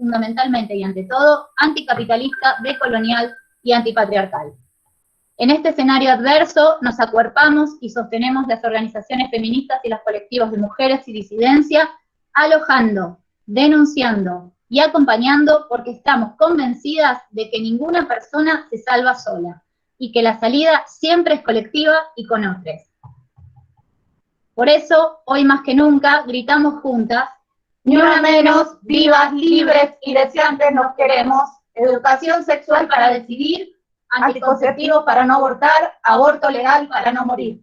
fundamentalmente y ante todo anticapitalista, decolonial y antipatriarcal. En este escenario adverso nos acuerpamos y sostenemos las organizaciones feministas y los colectivos de mujeres y disidencia, alojando, denunciando y acompañando porque estamos convencidas de que ninguna persona se salva sola y que la salida siempre es colectiva y con otros. Por eso, hoy más que nunca, gritamos juntas: ni una menos, vivas, libres y deseantes nos queremos, educación sexual para decidir, anticonceptivos para no abortar, aborto legal para no morir.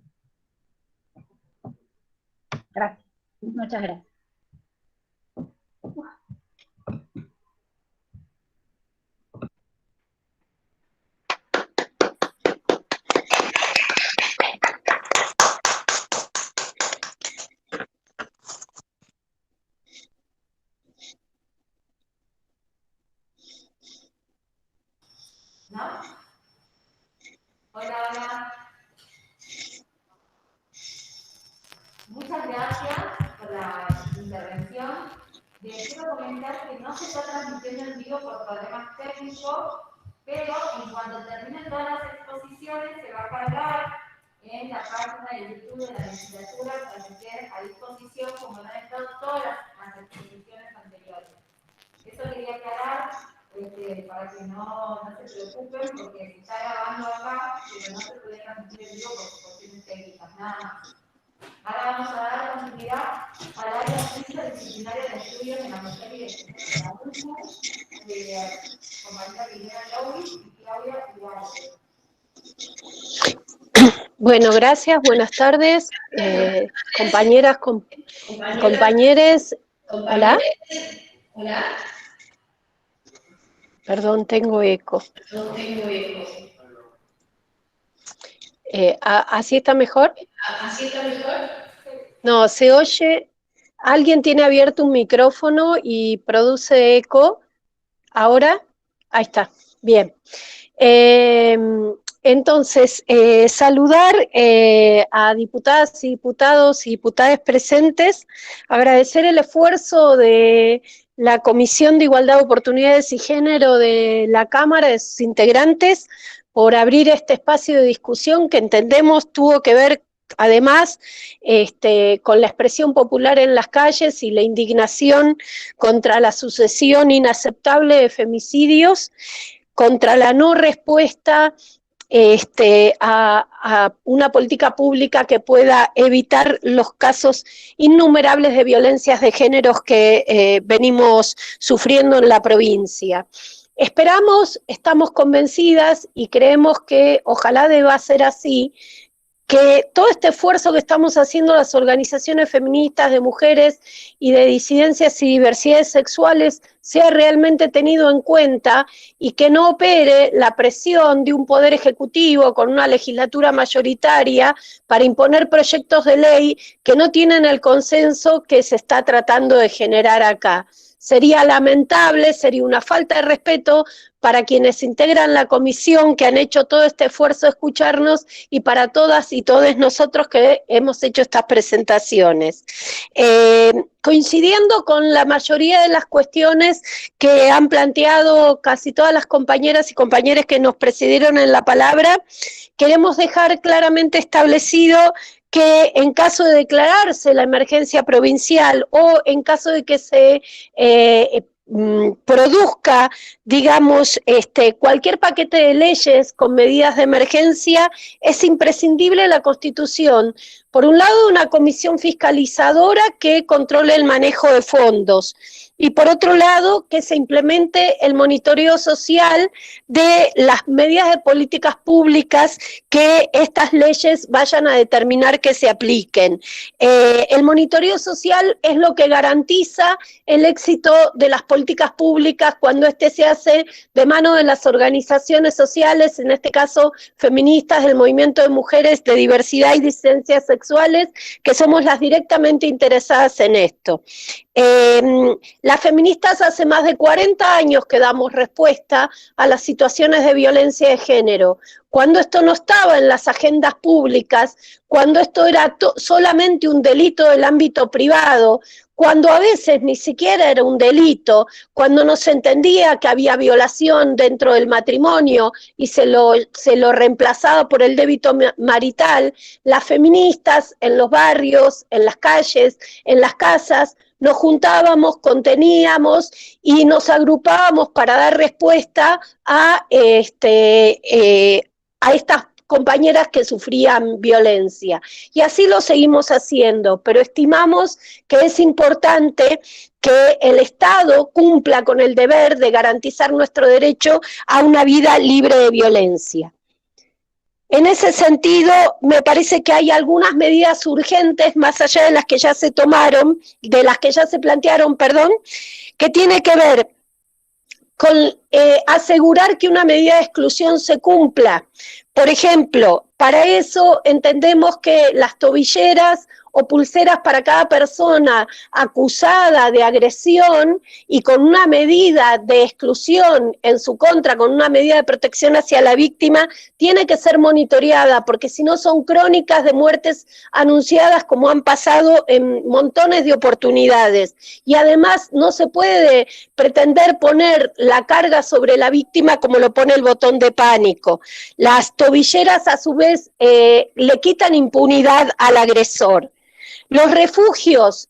Gracias. Muchas gracias. ¿No? Hola, hola. Muchas gracias por la intervención. Les quiero comentar que no se está transmitiendo en vivo por problemas técnicos, pero en cuanto terminen todas las exposiciones se va a cargar en la página de YouTube de la legislatura para que queden a disposición como lo han estado todas las exposiciones anteriores. Eso quería aclarar para que no se preocupen, porque se está grabando acá, pero no se puede transmitir en vivo por cuestiones técnicas, nada más. Ahora vamos a dar continuidad al área interdisciplinaria de estudios en la materia de la UNU, de compañera Guillermo Lowry y Claudia Duarte. Bueno, gracias, buenas tardes, compañeras, compañeros. Hola. Hola. Perdón, tengo eco. ¿Así está mejor? ¿Así está mejor? No, se oye. Alguien tiene abierto un micrófono y produce eco. ¿Ahora? Ahí está. Bien. Entonces, saludar a diputadas y diputados y diputadas presentes, agradecer el esfuerzo de la Comisión de Igualdad de Oportunidades y Género de la Cámara, de sus integrantes, por abrir este espacio de discusión que entendemos tuvo que ver además con la expresión popular en las calles y la indignación contra la sucesión inaceptable de femicidios, contra la no respuesta a una política pública que pueda evitar los casos innumerables de violencias de géneros que venimos sufriendo en la provincia. Esperamos, estamos convencidas y creemos que ojalá deba ser así, que todo este esfuerzo que estamos haciendo las organizaciones feministas de mujeres y de disidencias y diversidades sexuales sea realmente tenido en cuenta y que no opere la presión de un poder ejecutivo con una legislatura mayoritaria para imponer proyectos de ley que no tienen el consenso que se está tratando de generar acá. Sería lamentable, sería una falta de respeto para quienes integran la comisión, que han hecho todo este esfuerzo de escucharnos, y para todas y todos nosotros que hemos hecho estas presentaciones. Coincidiendo con la mayoría de las cuestiones que han planteado casi todas las compañeras y compañeros que nos precedieron en la palabra, queremos dejar claramente establecido que en caso de declararse la emergencia provincial o en caso de que se produzca, digamos, cualquier paquete de leyes con medidas de emergencia, es imprescindible la constitución, por un lado, de una comisión fiscalizadora que controle el manejo de fondos, y por otro lado, que se implemente el monitoreo social de las medidas de políticas públicas que estas leyes vayan a determinar que se apliquen. El monitoreo social es lo que garantiza el éxito de las políticas públicas cuando se hace de mano de las organizaciones sociales, en este caso feministas, del movimiento de mujeres de diversidad y disidencias sexuales, que somos las directamente interesadas en esto. Las feministas hace más de 40 años que damos respuesta a las situaciones de violencia de género, cuando esto no estaba en las agendas públicas, cuando esto era solamente un delito del ámbito privado, cuando a veces ni siquiera era un delito, cuando no se entendía que había violación dentro del matrimonio y se lo reemplazaba por el débito marital, las feministas en los barrios, en las calles, en las casas, nos juntábamos, conteníamos y nos agrupábamos para dar respuesta a estas compañeras que sufrían violencia. Y así lo seguimos haciendo, pero estimamos que es importante que el Estado cumpla con el deber de garantizar nuestro derecho a una vida libre de violencia. En ese sentido, me parece que hay algunas medidas urgentes, más allá de las que ya se tomaron, de las que ya se plantearon, perdón, que tiene que ver con asegurar que una medida de exclusión se cumpla. Por ejemplo, para eso entendemos que las tobilleras o pulseras para cada persona acusada de agresión y con una medida de exclusión en su contra, con una medida de protección hacia la víctima, tiene que ser monitoreada, porque si no son crónicas de muertes anunciadas como han pasado en montones de oportunidades. Y además no se puede pretender poner la carga sobre la víctima como lo pone el botón de pánico. Las tobilleras a su vez le quitan impunidad al agresor. Los refugios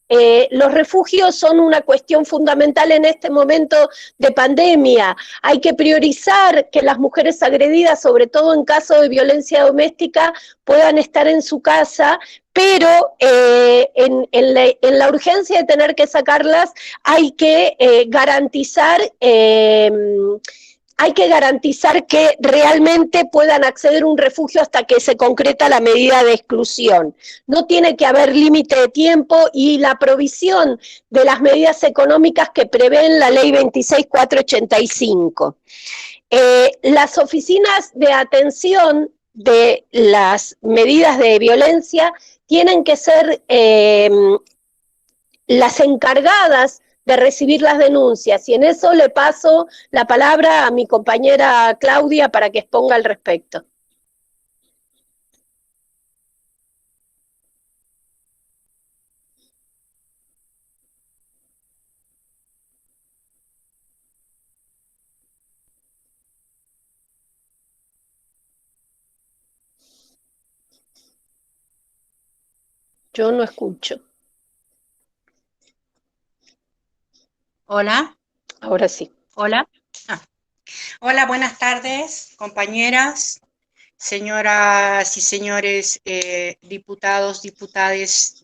son una cuestión fundamental en este momento de pandemia. Hay que priorizar que las mujeres agredidas, sobre todo en caso de violencia doméstica, puedan estar en su casa, pero en la urgencia de tener que sacarlas hay que garantizar que realmente puedan acceder a un refugio hasta que se concreta la medida de exclusión. No tiene que haber límite de tiempo y la provisión de las medidas económicas que prevén la ley 26.485. Las oficinas de atención de las medidas de violencia tienen que ser las encargadas de recibir las denuncias, y en eso le paso la palabra a mi compañera Claudia para que exponga al respecto. Yo no escucho. Hola. Ahora sí. Hola. Hola, buenas tardes, compañeras, señoras y señores diputados, diputadas.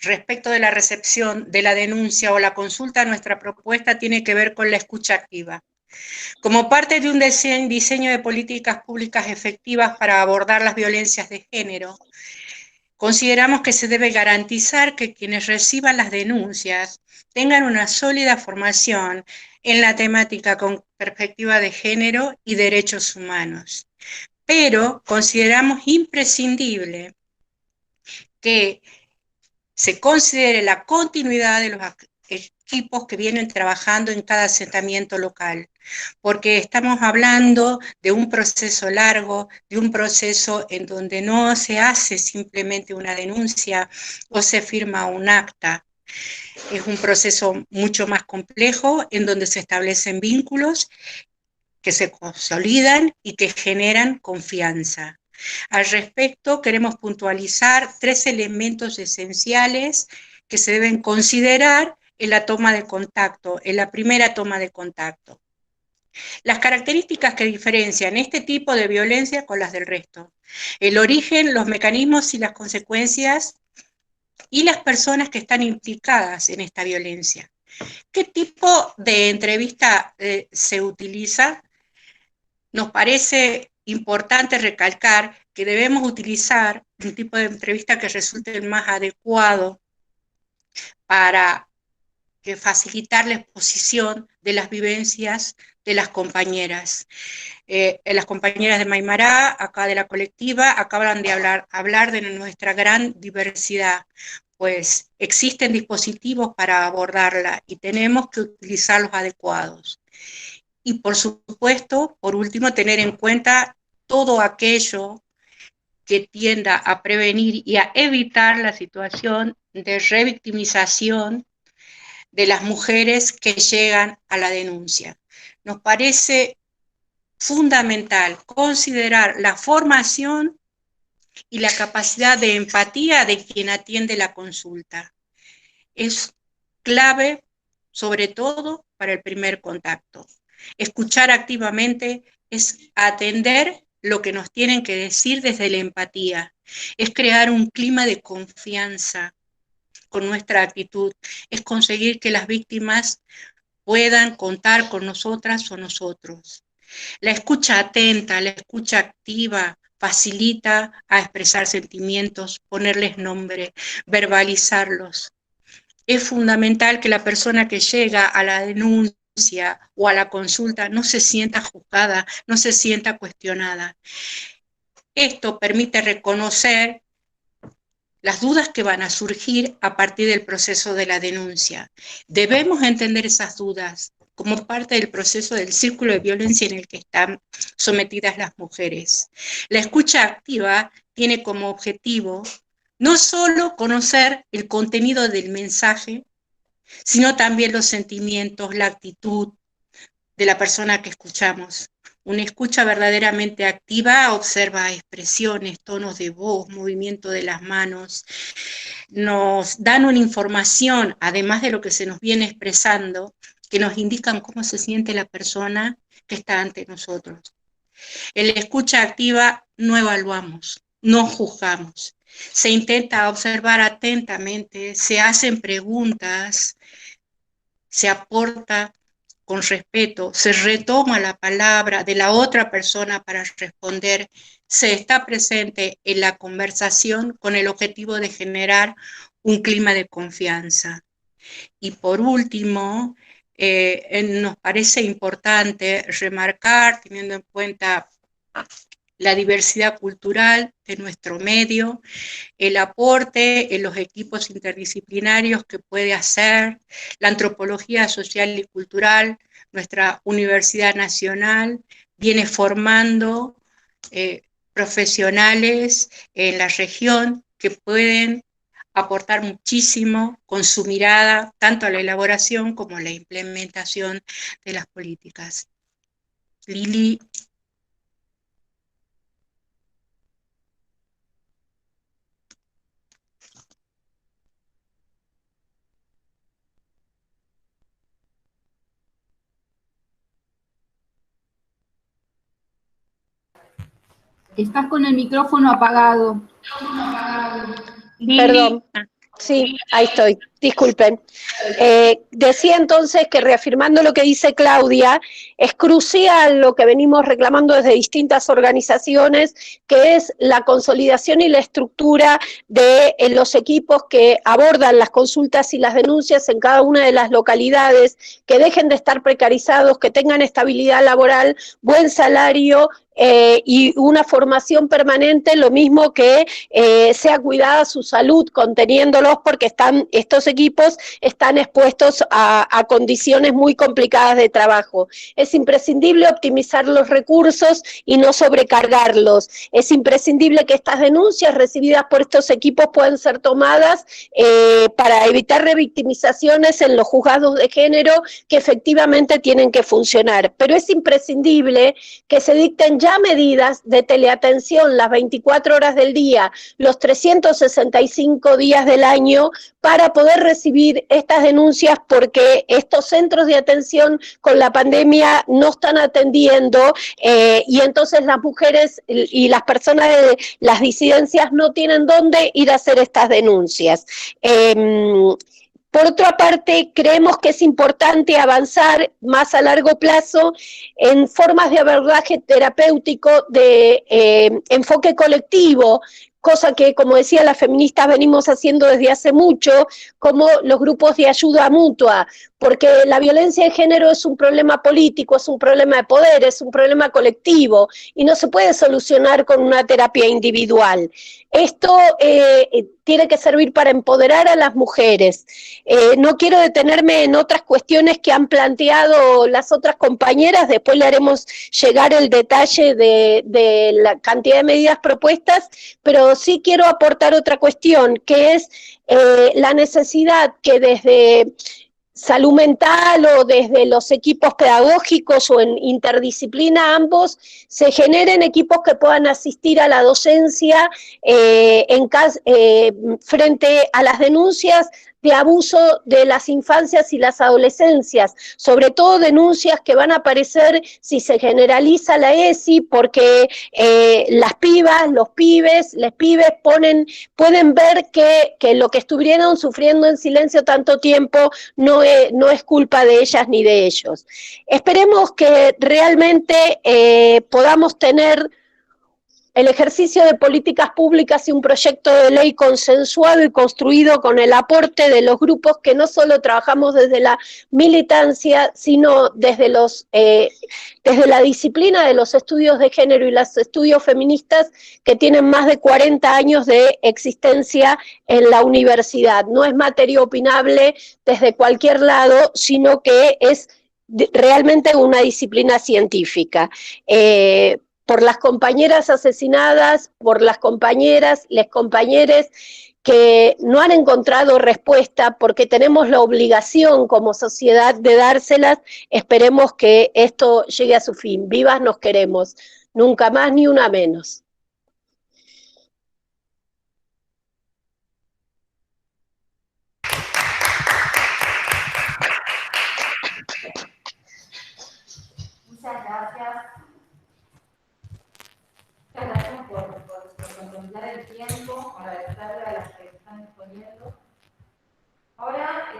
Respecto de la recepción de la denuncia o la consulta, nuestra propuesta tiene que ver con la escucha activa. Como parte de un diseño de políticas públicas efectivas para abordar las violencias de género, consideramos que se debe garantizar que quienes reciban las denuncias tengan una sólida formación en la temática con perspectiva de género y derechos humanos. Pero consideramos imprescindible que se considere la continuidad de los equipos que vienen trabajando en cada asentamiento local, porque estamos hablando de un proceso largo, de un proceso en donde no se hace simplemente una denuncia o se firma un acta. Es un proceso mucho más complejo en donde se establecen vínculos que se consolidan y que generan confianza. Al respecto, queremos puntualizar 3 elementos esenciales que se deben considerar en la toma de contacto, en la primera toma de contacto. Las características que diferencian este tipo de violencia con las del resto. El origen, los mecanismos y las consecuencias y las personas que están implicadas en esta violencia. ¿Qué tipo de entrevista se utiliza? Nos parece importante recalcar que debemos utilizar un tipo de entrevista que resulte el más adecuado para facilitar la exposición de las vivencias de las compañeras. Las compañeras de Maimará, acá de la colectiva, acaban de hablar de nuestra gran diversidad, pues existen dispositivos para abordarla y tenemos que utilizar los adecuados. Y por supuesto, por último, tener en cuenta todo aquello que tienda a prevenir y a evitar la situación de revictimización de las mujeres que llegan a la denuncia. Nos parece fundamental considerar la formación y la capacidad de empatía de quien atiende la consulta. Es clave, sobre todo, para el primer contacto. Escuchar activamente es atender lo que nos tienen que decir desde la empatía, es crear un clima de confianza con nuestra actitud, es conseguir que las víctimas puedan contar con nosotras o nosotros. La escucha atenta, la escucha activa, facilita a expresar sentimientos, ponerles nombre, verbalizarlos. Es fundamental que la persona que llega a la denuncia o a la consulta no se sienta juzgada, no se sienta cuestionada. Esto permite reconocer las dudas que van a surgir a partir del proceso de la denuncia. Debemos entender esas dudas como parte del proceso del círculo de violencia en el que están sometidas las mujeres. La escucha activa tiene como objetivo no solo conocer el contenido del mensaje, sino también los sentimientos, la actitud de la persona que escuchamos. Una escucha verdaderamente activa observa expresiones, tonos de voz, movimiento de las manos. Nos dan una información, además de lo que se nos viene expresando, que nos indican cómo se siente la persona que está ante nosotros. En la escucha activa no evaluamos, no juzgamos. Se intenta observar atentamente, se hacen preguntas, se aporta con respeto, se retoma la palabra de la otra persona para responder, se está presente en la conversación con el objetivo de generar un clima de confianza. Y por último, nos parece importante remarcar, teniendo en cuenta la diversidad cultural de nuestro medio, el aporte en los equipos interdisciplinarios que puede hacer la antropología social y cultural. Nuestra Universidad Nacional viene formando profesionales en la región que pueden aportar muchísimo con su mirada, tanto a la elaboración como a la implementación de las políticas. Lili. Estás con el micrófono apagado. Perdón. Sí, ahí estoy. Disculpen. Decía entonces que, reafirmando lo que dice Claudia, es crucial lo que venimos reclamando desde distintas organizaciones, que es la consolidación y la estructura de los equipos que abordan las consultas y las denuncias en cada una de las localidades, que dejen de estar precarizados, que tengan estabilidad laboral, buen salario, y una formación permanente, lo mismo que sea cuidada su salud, conteniéndolos, porque estos equipos están expuestos a condiciones muy complicadas de trabajo. Es imprescindible optimizar los recursos y no sobrecargarlos. Es imprescindible que estas denuncias recibidas por estos equipos puedan ser tomadas para evitar revictimizaciones en los juzgados de género que efectivamente tienen que funcionar. Pero es imprescindible que se dicten ya medidas de teleatención las 24 horas del día, los 365 días del año, para poder recibir estas denuncias, porque estos centros de atención con la pandemia no están atendiendo y entonces las mujeres y las personas de las disidencias no tienen dónde ir a hacer estas denuncias. Por otra parte, creemos que es importante avanzar más a largo plazo en formas de abordaje terapéutico de enfoque colectivo, cosa que, como decía, las feministas venimos haciendo desde hace mucho, como los grupos de ayuda mutua, porque la violencia de género es un problema político, es un problema de poder, es un problema colectivo, y no se puede solucionar con una terapia individual. Esto tiene que servir para empoderar a las mujeres. No quiero detenerme en otras cuestiones que han planteado las otras compañeras, después le haremos llegar el detalle de la cantidad de medidas propuestas, pero sí quiero aportar otra cuestión, que es la necesidad que desde salud mental o desde los equipos pedagógicos o en interdisciplina ambos, se generen equipos que puedan asistir a la docencia frente a las denuncias de abuso de las infancias y las adolescencias, sobre todo denuncias que van a aparecer si se generaliza la ESI, porque las pibas, los pibes, les pibes pueden ver que lo que estuvieron sufriendo en silencio tanto tiempo no es culpa de ellas ni de ellos. Esperemos que realmente podamos tener el ejercicio de políticas públicas y un proyecto de ley consensuado y construido con el aporte de los grupos que no solo trabajamos desde la militancia, sino desde la disciplina de los estudios de género y los estudios feministas que tienen más de 40 años de existencia en la universidad. No es materia opinable desde cualquier lado, sino que es realmente una disciplina científica. Por las compañeras asesinadas, por las compañeras, les compañeres que no han encontrado respuesta, porque tenemos la obligación como sociedad de dárselas, esperemos que esto llegue a su fin. Vivas nos queremos, nunca más ni una menos. Muchas gracias. Muchas gracias por contemplar el tiempo, agradecerle a las que están exponiendo. Ahora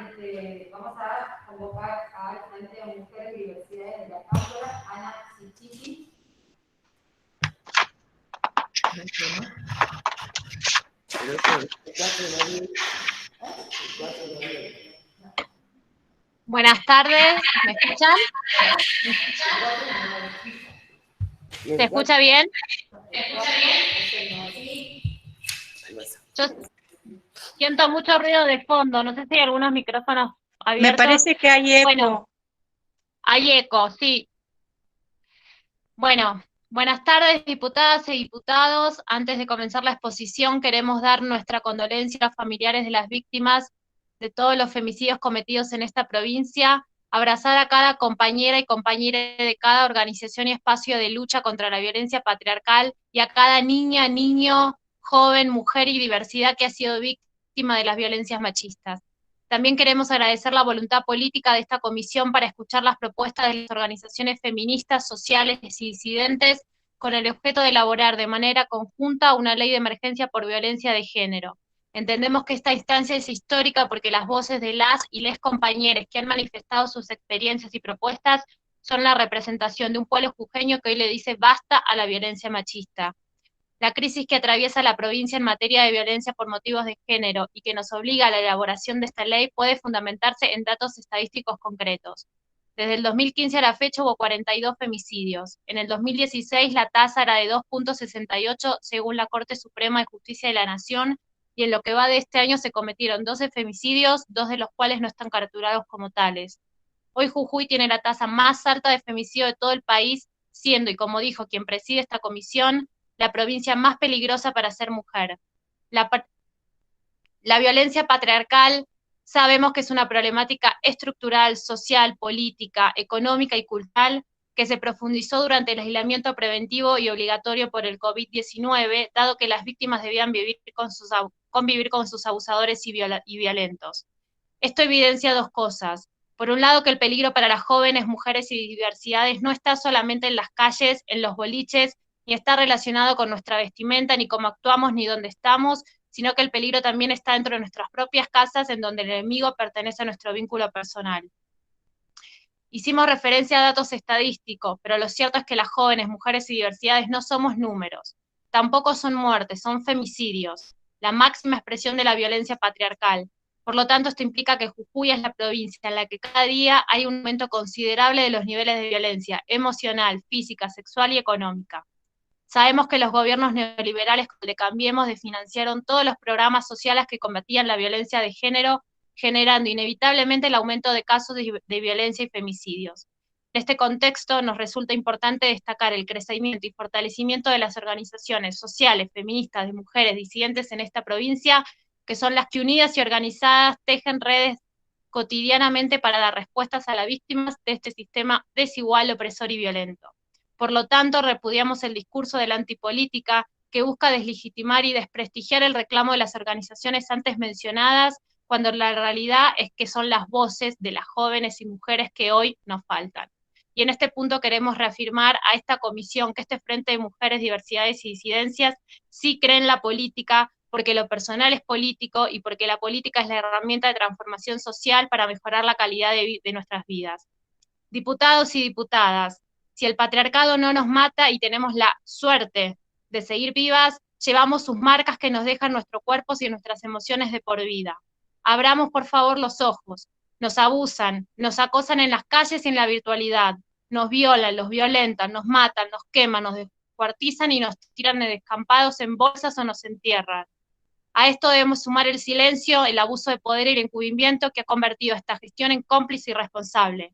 vamos a convocar al Frente de Mujeres y Diversidades de la Cámpora, Ana Sichili. Buenas tardes, ¿me escuchan? ¿Se escucha bien? Yo siento mucho ruido de fondo, no sé si hay algunos micrófonos abiertos. Me parece que hay eco. Bueno, hay eco, sí. Bueno, buenas tardes, diputadas y diputados. Antes de comenzar la exposición, queremos dar nuestra condolencia a los familiares de las víctimas de todos los femicidios cometidos en esta provincia, abrazar a cada compañera y compañera de cada organización y espacio de lucha contra la violencia patriarcal y a cada niña, niño, joven, mujer y diversidad que ha sido víctima de las violencias machistas. También queremos agradecer la voluntad política de esta comisión para escuchar las propuestas de las organizaciones feministas, sociales y disidentes con el objeto de elaborar de manera conjunta una ley de emergencia por violencia de género. Entendemos que esta instancia es histórica porque las voces de las y les compañeras que han manifestado sus experiencias y propuestas son la representación de un pueblo jujeño que hoy le dice basta a la violencia machista. La crisis que atraviesa la provincia en materia de violencia por motivos de género y que nos obliga a la elaboración de esta ley puede fundamentarse en datos estadísticos concretos. Desde el 2015 a la fecha hubo 42 femicidios. En el 2016 la tasa era de 2.68 según la Corte Suprema de Justicia de la Nación, y en lo que va de este año se cometieron 12 femicidios, 2 de los cuales no están caracterizados como tales. Hoy Jujuy tiene la tasa más alta de femicidio de todo el país, siendo, y como dijo quien preside esta comisión, la provincia más peligrosa para ser mujer. La violencia patriarcal sabemos que es una problemática estructural, social, política, económica y cultural que se profundizó durante el aislamiento preventivo y obligatorio por el COVID-19, dado que las víctimas debían convivir con sus abusadores y violentos. Esto evidencia dos cosas. Por un lado, que el peligro para las jóvenes, mujeres y diversidades no está solamente en las calles, en los boliches, ni está relacionado con nuestra vestimenta, ni cómo actuamos, ni dónde estamos, sino que el peligro también está dentro de nuestras propias casas, en donde el enemigo pertenece a nuestro vínculo personal. Hicimos referencia a datos estadísticos, pero lo cierto es que las jóvenes, mujeres y diversidades no somos números. Tampoco son muertes, son femicidios, la máxima expresión de la violencia patriarcal. Por lo tanto, esto implica que Jujuy es la provincia en la que cada día hay un aumento considerable de los niveles de violencia emocional, física, sexual y económica. Sabemos que los gobiernos neoliberales de Cambiemos desfinanciaron todos los programas sociales que combatían la violencia de género, generando inevitablemente el aumento de casos de violencia y femicidios. En este contexto, nos resulta importante destacar el crecimiento y fortalecimiento de las organizaciones sociales, feministas, de mujeres disidentes en esta provincia, que son las que unidas y organizadas tejen redes cotidianamente para dar respuestas a las víctimas de este sistema desigual, opresor y violento. Por lo tanto, repudiamos el discurso de la antipolítica que busca deslegitimar y desprestigiar el reclamo de las organizaciones antes mencionadas, cuando la realidad es que son las voces de las jóvenes y mujeres que hoy nos faltan. Y en este punto queremos reafirmar a esta comisión que este Frente de Mujeres, Diversidades y Disidencias sí cree en la política, porque lo personal es político y porque la política es la herramienta de transformación social para mejorar la calidad de nuestras vidas. Diputados y diputadas, si el patriarcado no nos mata y tenemos la suerte de seguir vivas, llevamos sus marcas que nos dejan nuestros cuerpos y nuestras emociones de por vida. Abramos por favor los ojos. Nos abusan, nos acosan en las calles y en la virtualidad, nos violan, los violentan, nos matan, nos queman, nos descuartizan y nos tiran de descampados en bolsas o nos entierran. A esto debemos sumar el silencio, el abuso de poder y el encubrimiento que ha convertido esta gestión en cómplice y irresponsable.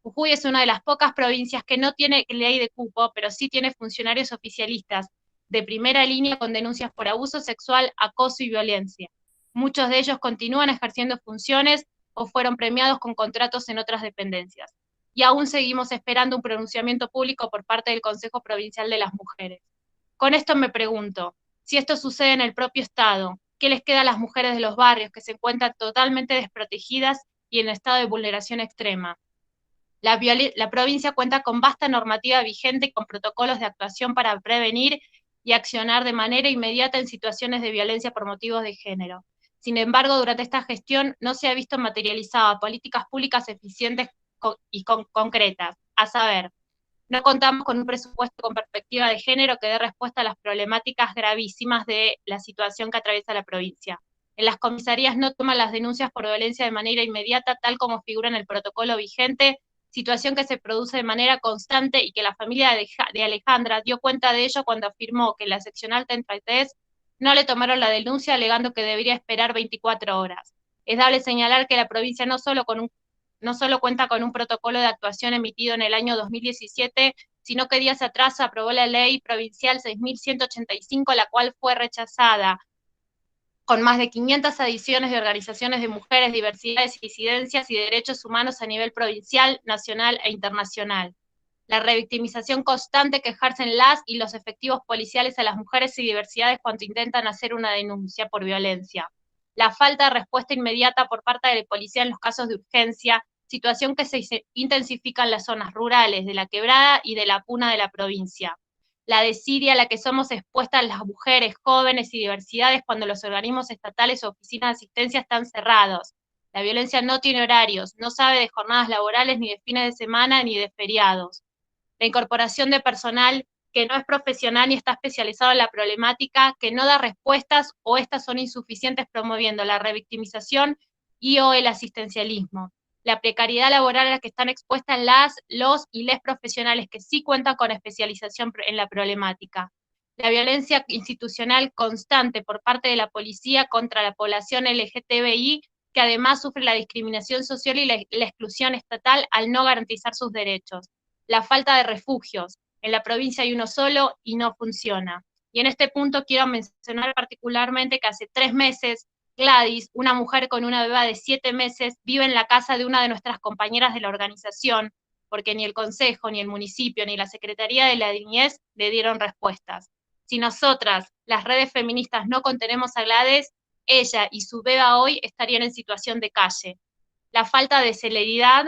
Jujuy es una de las pocas provincias que no tiene ley de cupo, pero sí tiene funcionarios oficialistas de primera línea con denuncias por abuso sexual, acoso y violencia. Muchos de ellos continúan ejerciendo funciones o fueron premiados con contratos en otras dependencias. Y aún seguimos esperando un pronunciamiento público por parte del Consejo Provincial de las Mujeres. Con esto me pregunto, si esto sucede en el propio Estado, ¿qué les queda a las mujeres de los barrios que se encuentran totalmente desprotegidas y en estado de vulneración extrema? La provincia cuenta con vasta normativa vigente y con protocolos de actuación para prevenir y accionar de manera inmediata en situaciones de violencia por motivos de género. Sin embargo, durante esta gestión no se ha visto materializada políticas públicas eficientes y concretas, a saber, no contamos con un presupuesto con perspectiva de género que dé respuesta a las problemáticas gravísimas de la situación que atraviesa la provincia. En las comisarías no toman las denuncias por violencia de manera inmediata, tal como figura en el protocolo vigente, situación que se produce de manera constante y que la familia de Alejandra dio cuenta de ello cuando afirmó que en la seccional 33 no le tomaron la denuncia, alegando que debería esperar 24 horas. Es dable señalar que la provincia no solo cuenta con un protocolo de actuación emitido en el año 2017, sino que días atrás se aprobó la ley provincial 6.185, la cual fue rechazada, con más de 500 adiciones de organizaciones de mujeres, diversidades, disidencias y derechos humanos a nivel provincial, nacional e internacional. La revictimización constante que ejercen las y los efectivos policiales a las mujeres y diversidades cuando intentan hacer una denuncia por violencia. La falta de respuesta inmediata por parte de la policía en los casos de urgencia, situación que se intensifica en las zonas rurales de la Quebrada y de la Puna de la provincia. La desidia a la que somos expuestas las mujeres, jóvenes y diversidades cuando los organismos estatales o oficinas de asistencia están cerrados. La violencia no tiene horarios, no sabe de jornadas laborales, ni de fines de semana, ni de feriados. La incorporación de personal que no es profesional ni está especializado en la problemática, que no da respuestas o estas son insuficientes promoviendo la revictimización y o el asistencialismo. La precariedad laboral a la que están expuestas los y les profesionales que sí cuentan con especialización en la problemática. La violencia institucional constante por parte de la policía contra la población LGTBI, que además sufre la discriminación social y la exclusión estatal al no garantizar sus derechos. La falta de refugios. En la provincia hay uno solo y no funciona. Y en este punto quiero mencionar particularmente que hace 3 meses Gladys, una mujer con una beba de 7 meses, vive en la casa de una de nuestras compañeras de la organización, porque ni el Consejo, ni el municipio, ni la Secretaría de la Niñez le dieron respuestas. Si nosotras, las redes feministas, no contenemos a Gladys, ella y su beba hoy estarían en situación de calle. La falta de celeridad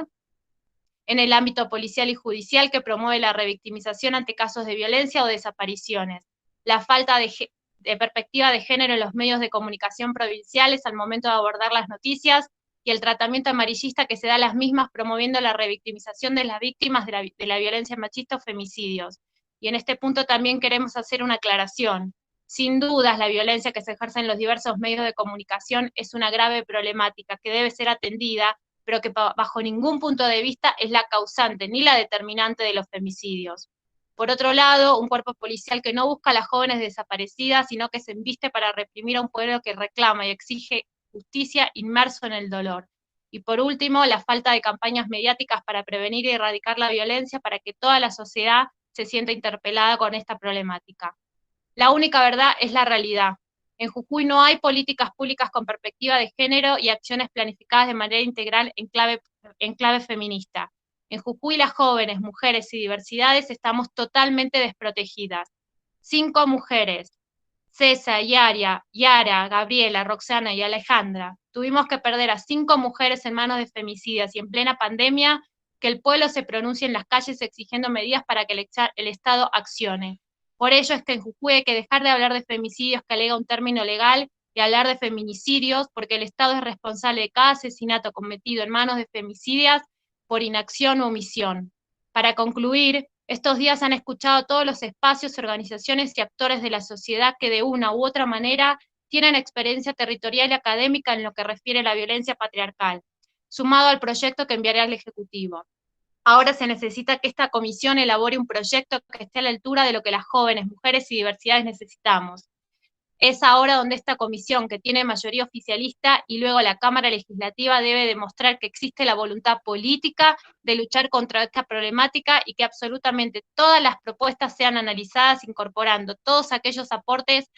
en el ámbito policial y judicial que promueve la revictimización ante casos de violencia o desapariciones. La falta de perspectiva de género en los medios de comunicación provinciales al momento de abordar las noticias y el tratamiento amarillista que se da a las mismas promoviendo la revictimización de las víctimas de la violencia machista o femicidios. Y en este punto también queremos hacer una aclaración. Sin dudas, la violencia que se ejerce en los diversos medios de comunicación es una grave problemática que debe ser atendida, pero que bajo ningún punto de vista es la causante ni la determinante de los femicidios. Por otro lado, un cuerpo policial que no busca a las jóvenes desaparecidas, sino que se embiste para reprimir a un pueblo que reclama y exige justicia inmerso en el dolor. Y por último, la falta de campañas mediáticas para prevenir y erradicar la violencia para que toda la sociedad se sienta interpelada con esta problemática. La única verdad es la realidad. En Jujuy no hay políticas públicas con perspectiva de género y acciones planificadas de manera integral en clave feminista. En Jujuy las jóvenes, mujeres y diversidades estamos totalmente desprotegidas. 5 mujeres, Cesa, Yara, Gabriela, Roxana y Alejandra. Tuvimos que perder a 5 mujeres en manos de femicidas y en plena pandemia que el pueblo se pronuncie en las calles exigiendo medidas para que el Estado accione. Por ello es que en Jujuy hay que dejar de hablar de femicidios que alega un término legal y hablar de feminicidios, porque el Estado es responsable de cada asesinato cometido en manos de femicidas por inacción o omisión. Para concluir, estos días han escuchado todos los espacios, organizaciones y actores de la sociedad que de una u otra manera tienen experiencia territorial y académica en lo que refiere a la violencia patriarcal, sumado al proyecto que enviaré al Ejecutivo. Ahora se necesita que esta comisión elabore un proyecto que esté a la altura de lo que las jóvenes, mujeres y diversidades necesitamos. Es ahora donde esta comisión, que tiene mayoría oficialista, y luego la Cámara Legislativa debe demostrar que existe la voluntad política de luchar contra esta problemática y que absolutamente todas las propuestas sean analizadas incorporando todos aquellos aportes,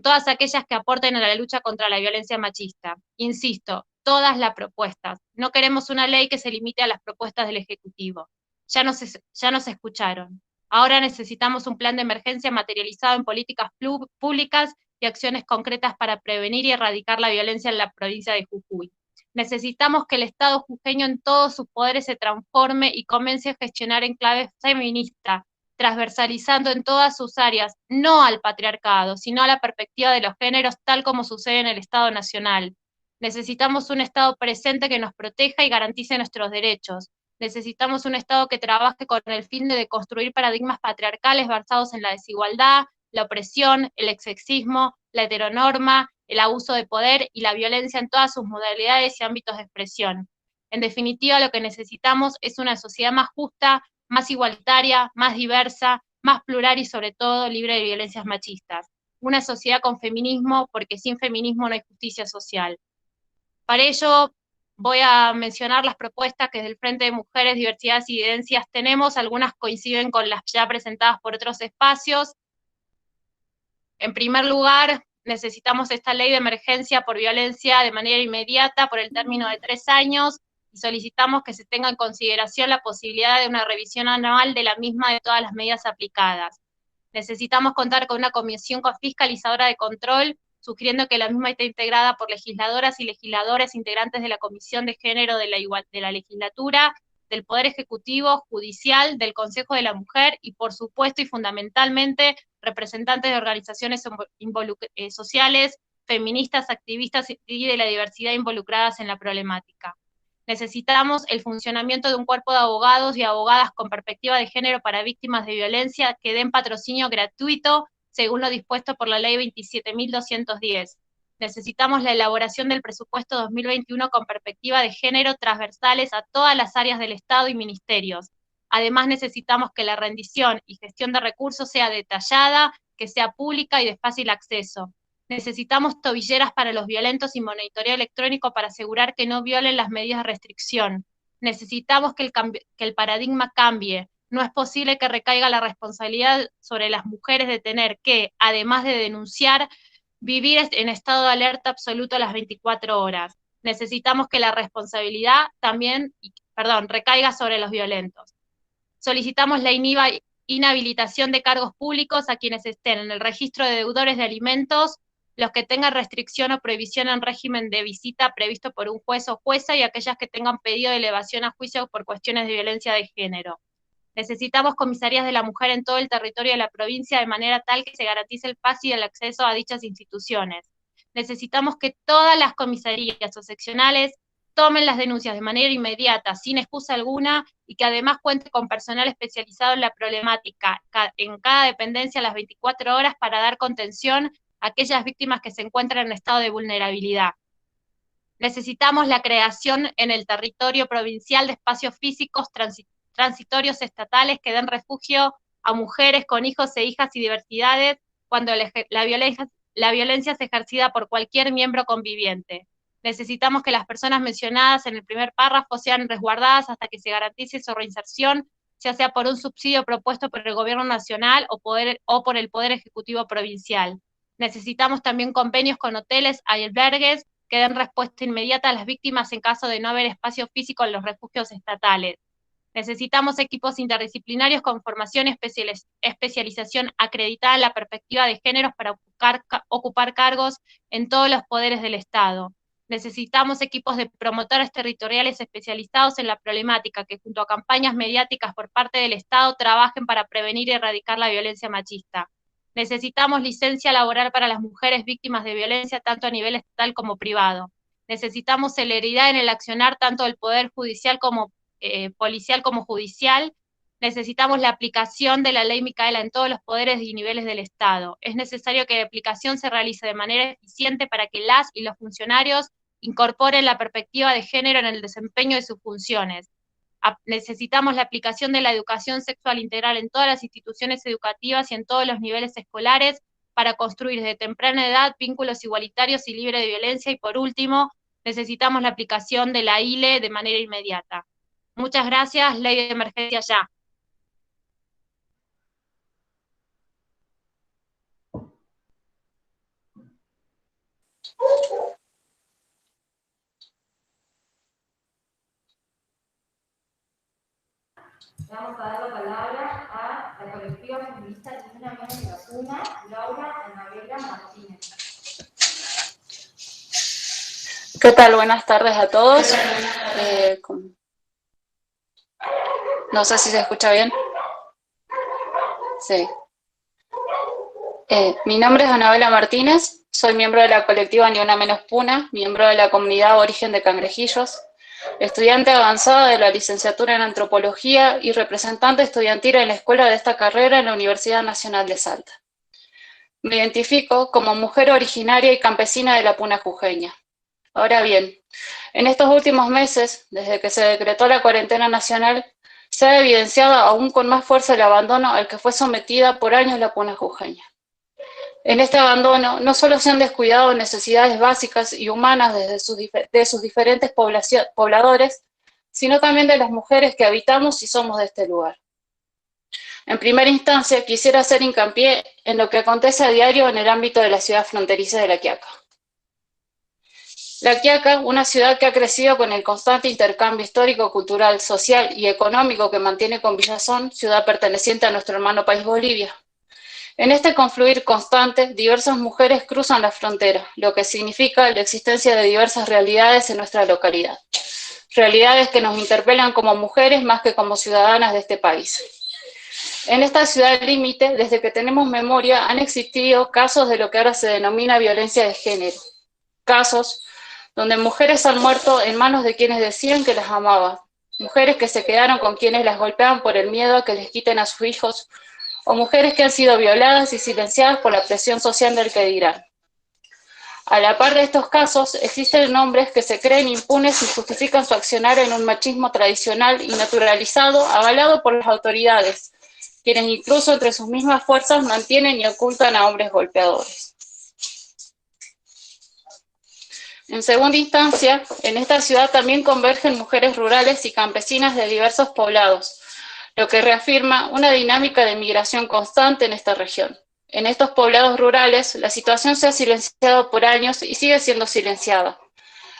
todas aquellas que aporten a la lucha contra la violencia machista. Insisto, todas las propuestas. No queremos una ley que se limite a las propuestas del Ejecutivo. Ya nos escucharon. Ahora necesitamos un plan de emergencia materializado en políticas públicas y acciones concretas para prevenir y erradicar la violencia en la provincia de Jujuy. Necesitamos que el Estado jujeño en todos sus poderes se transforme y comience a gestionar en clave feminista, transversalizando en todas sus áreas, no al patriarcado, sino a la perspectiva de los géneros, tal como sucede en el Estado Nacional. Necesitamos un Estado presente que nos proteja y garantice nuestros derechos. Necesitamos un Estado que trabaje con el fin de deconstruir paradigmas patriarcales basados en la desigualdad, la opresión, el sexismo, la heteronorma, el abuso de poder y la violencia en todas sus modalidades y ámbitos de expresión. En definitiva, lo que necesitamos es una sociedad más justa, más igualitaria, más diversa, más plural y sobre todo libre de violencias machistas. Una sociedad con feminismo, porque sin feminismo no hay justicia social. Para ello, voy a mencionar las propuestas que desde el Frente de Mujeres, Diversidades y Disidencias tenemos. Algunas coinciden con las ya presentadas por otros espacios. En primer lugar, necesitamos esta ley de emergencia por violencia de manera inmediata por el término de 3 años y solicitamos que se tenga en consideración la posibilidad de una revisión anual de la misma de todas las medidas aplicadas. Necesitamos contar con una comisión fiscalizadora de control, sugiriendo que la misma esté integrada por legisladoras y legisladores integrantes de la Comisión de Género de la Legislatura, del Poder Ejecutivo, Judicial, del Consejo de la Mujer y, por supuesto y fundamentalmente, representantes de organizaciones sociales, feministas, activistas y de la diversidad involucradas en la problemática. Necesitamos el funcionamiento de un cuerpo de abogados y abogadas con perspectiva de género para víctimas de violencia que den patrocinio gratuito según lo dispuesto por la Ley 27.210. Necesitamos la elaboración del presupuesto 2021 con perspectiva de género transversales a todas las áreas del Estado y ministerios. Además, necesitamos que la rendición y gestión de recursos sea detallada, que sea pública y de fácil acceso. Necesitamos tobilleras para los violentos y monitoreo electrónico para asegurar que no violen las medidas de restricción. Necesitamos que el paradigma cambie. No es posible que recaiga la responsabilidad sobre las mujeres de tener que, además de denunciar, vivir en estado de alerta absoluto las 24 horas. Necesitamos que la responsabilidad también, recaiga sobre los violentos. Solicitamos la inhabilitación de cargos públicos a quienes estén en el registro de deudores de alimentos, los que tengan restricción o prohibición en régimen de visita previsto por un juez o jueza y aquellas que tengan pedido de elevación a juicio por cuestiones de violencia de género. Necesitamos comisarías de la mujer en todo el territorio de la provincia de manera tal que se garantice el paso y el acceso a dichas instituciones. Necesitamos que todas las comisarías o seccionales tomen las denuncias de manera inmediata, sin excusa alguna, y que además cuente con personal especializado en la problemática, en cada dependencia a las 24 horas para dar contención a aquellas víctimas que se encuentran en estado de vulnerabilidad. Necesitamos la creación en el territorio provincial de espacios físicos transitorios estatales que den refugio a mujeres con hijos e hijas y diversidades cuando la violencia es ejercida por cualquier miembro conviviente. Necesitamos que las personas mencionadas en el primer párrafo sean resguardadas hasta que se garantice su reinserción, ya sea por un subsidio propuesto por el Gobierno Nacional o por el Poder Ejecutivo Provincial. Necesitamos también convenios con hoteles y albergues que den respuesta inmediata a las víctimas en caso de no haber espacio físico en los refugios estatales. Necesitamos equipos interdisciplinarios con formación y especialización acreditada en la perspectiva de géneros para ocupar cargos en todos los poderes del Estado. Necesitamos equipos de promotores territoriales especializados en la problemática que junto a campañas mediáticas por parte del Estado trabajen para prevenir y erradicar la violencia machista. Necesitamos licencia laboral para las mujeres víctimas de violencia tanto a nivel estatal como privado. Necesitamos celeridad en el accionar tanto del Poder Judicial como policial como judicial. Necesitamos la aplicación de la ley Micaela en todos los poderes y niveles del Estado. Es necesario que la aplicación se realice de manera eficiente para que las y los funcionarios incorporen la perspectiva de género en el desempeño de sus funciones. Necesitamos la aplicación de la educación sexual integral en todas las instituciones educativas y en todos los niveles escolares para construir desde temprana edad vínculos igualitarios y libres de violencia. Y por último, necesitamos la aplicación de la ILE de manera inmediata. Muchas gracias. Ley de emergencia ya. Vamos a dar la palabra a la colectiva feminista Ni Una Menos que la Puna, Laura Anabela Martínez. ¿Qué tal? Buenas tardes a todos. No sé si se escucha bien. Sí. Mi nombre es Anabela Martínez, soy miembro de la colectiva Ni Una Menos Puna, miembro de la comunidad Origen de Cangrejillos, estudiante avanzada de la licenciatura en Antropología y representante estudiantil en la escuela de esta carrera en la Universidad Nacional de Salta. Me identifico como mujer originaria y campesina de la Puna jujeña. Ahora bien, en estos últimos meses, desde que se decretó la cuarentena nacional, se ha evidenciado aún con más fuerza el abandono al que fue sometida por años la Puna jujeña. En este abandono no solo se han descuidado necesidades básicas y humanas de sus diferentes pobladores, sino también de las mujeres que habitamos y somos de este lugar. En primera instancia, quisiera hacer hincapié en lo que acontece a diario en el ámbito de la ciudad fronteriza de La Quiaca. La Quiaca, una ciudad que ha crecido con el constante intercambio histórico, cultural, social y económico que mantiene con Villazón, ciudad perteneciente a nuestro hermano país Bolivia. En este confluir constante, diversas mujeres cruzan la frontera, lo que significa la existencia de diversas realidades en nuestra localidad. Realidades que nos interpelan como mujeres más que como ciudadanas de este país. En esta ciudad límite, desde que tenemos memoria, han existido casos de lo que ahora se denomina violencia de género. Casos donde mujeres han muerto en manos de quienes decían que las amaban. Mujeres que se quedaron con quienes las golpeaban por el miedo a que les quiten a sus hijos, o mujeres que han sido violadas y silenciadas por la presión social del que dirán. A la par de estos casos, existen hombres que se creen impunes y justifican su accionar en un machismo tradicional y naturalizado, avalado por las autoridades, quienes incluso entre sus mismas fuerzas mantienen y ocultan a hombres golpeadores. En segunda instancia, en esta ciudad también convergen mujeres rurales y campesinas de diversos poblados, lo que reafirma una dinámica de migración constante en esta región. En estos poblados rurales, la situación se ha silenciado por años y sigue siendo silenciada.